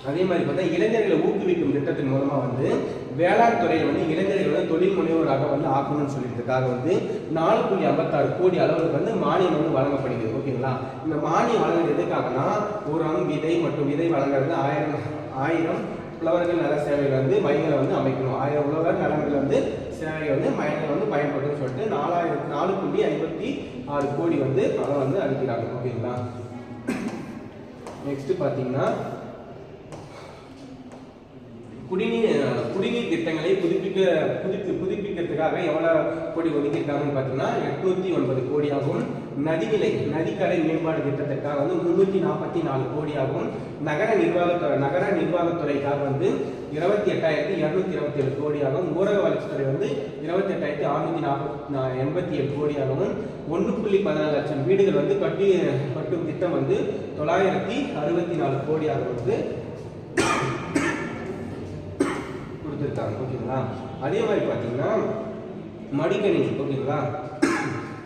[SPEAKER 1] அதே மாதிரி பார்த்தா இளைஞர்களை ஊக்குவிக்கும் திட்டத்தின் மூலமா வந்து வேளாண் துறையை வந்து இளைஞர்களை தொழில் முனைவோராக வந்து ஆக்கணும்னு சொல்லிட்டுக்காக வந்து 4.56 கோடி அளவுக்கு வந்து மானியம் வந்து வழங்கப்படுகிறது. ஓகேங்களா, இந்த மானியம் வழங்குறது எதுக்காகனா உரம் விதை மற்றும் விதை வழங்குறது 1000 உழவர்கள் நல சேவைகள் வந்து மையங்களை வந்து அமைக்கணும். 1000 உழவர் நலன்கள் வந்து சேவை வந்து மையங்கள் வந்து பயன்படுதுன்னு சொல்லிட்டு 4.56 கோடி வந்து பணம் வந்து அளிக்கிறாங்க. ஓகேங்களா, நெக்ஸ்ட் பார்த்தீங்கன்னா குடிநீர் திட்டங்களை புதுப்பிக்கிறதுக்காக எவ்வளோ கோடி ஒதுக்கியிருக்காங்கன்னு பார்த்தீங்கன்னா 809 கோடியாகவும், நதிக்கரை மேம்பாடு திட்டத்திற்காக வந்து 344 கோடியாகவும், நகர நிர்வாகத்துறைக்காக வந்து 28,227 கோடியாகவும், ஊரக வளர்ச்சித்துறை வந்து 28,687 கோடியாகவும், 1.14 லட்சம் வீடுகள் வந்து கட்டும் திட்டம் வந்து 964 கோடியாக வந்து கொடுத்துருக்காங்க. ஓகேங்களா? அதே மாதிரி பார்த்தீங்கன்னா மடிக்கணினி, ஓகேங்களா,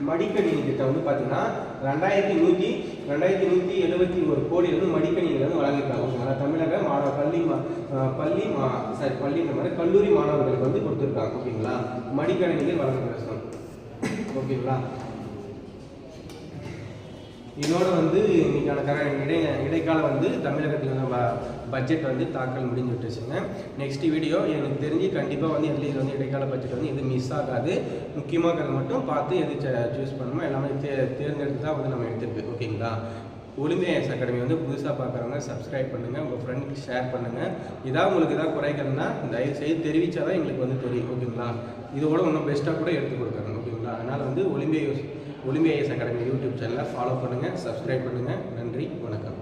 [SPEAKER 1] மடிக்கணினி திட்டம் வந்து பார்த்தீங்கன்னா 2,171 கோடி வந்து மடிக்கணினிகள் வந்து வழங்கியிருக்காங்க. ஓகேங்களா? தமிழக கல்லூரி மாணவர்களுக்கு வந்து கொடுத்துருக்காங்க. ஓகேங்களா? மடிக்கணினிகள் வழங்கப்படும். ஓகேங்களா? இதோட வந்து இன்னைக்கான இடைக்கால வந்து தமிழகத்தில் பட்ஜெட் வந்து தாக்கல் முடிஞ்சு விட்டுச்சுங்க. நெக்ஸ்ட் வீடியோ எனக்கு தெரிஞ்சு கண்டிப்பாக வந்து அட்லீஸ்ட் வந்து இடைக்கால பட்ஜெட் வந்து எது மிஸ் ஆகாது. முக்கியமாக மட்டும் பார்த்து எது சூஸ் பண்ணணுமோ எல்லாமே தேர்ந்தெடுத்து தான் வந்து நம்ம எடுத்துருக்கு. ஓகேங்களா? ஒலிம்பியா ஐஏஎஸ் அகாடமி வந்து புதுசாக பார்க்குறவங்க சப்ஸ்கிரைப் பண்ணுங்கள், உங்கள் ஃப்ரெண்டுக்கு ஷேர் பண்ணுங்கள். உங்களுக்கு ஏதாவது குறைகள்னா தயவுசெய்து தெரிவித்தாதான் எங்களுக்கு வந்து தெரியும். ஓகேங்களா? இதோட இன்னும் பெஸ்ட்டாக கூட எடுத்து கொடுக்குறாங்க. ஓகேங்களா? அதனால் வந்து ஒலிம்பியா ஐஏஎஸ் அகாடமி யூடியூப் சேனலை ஃபாலோ பண்ணுங்கள், சப்ஸ்கிரைப் பண்ணுங்கள். நன்றி, வணக்கம்.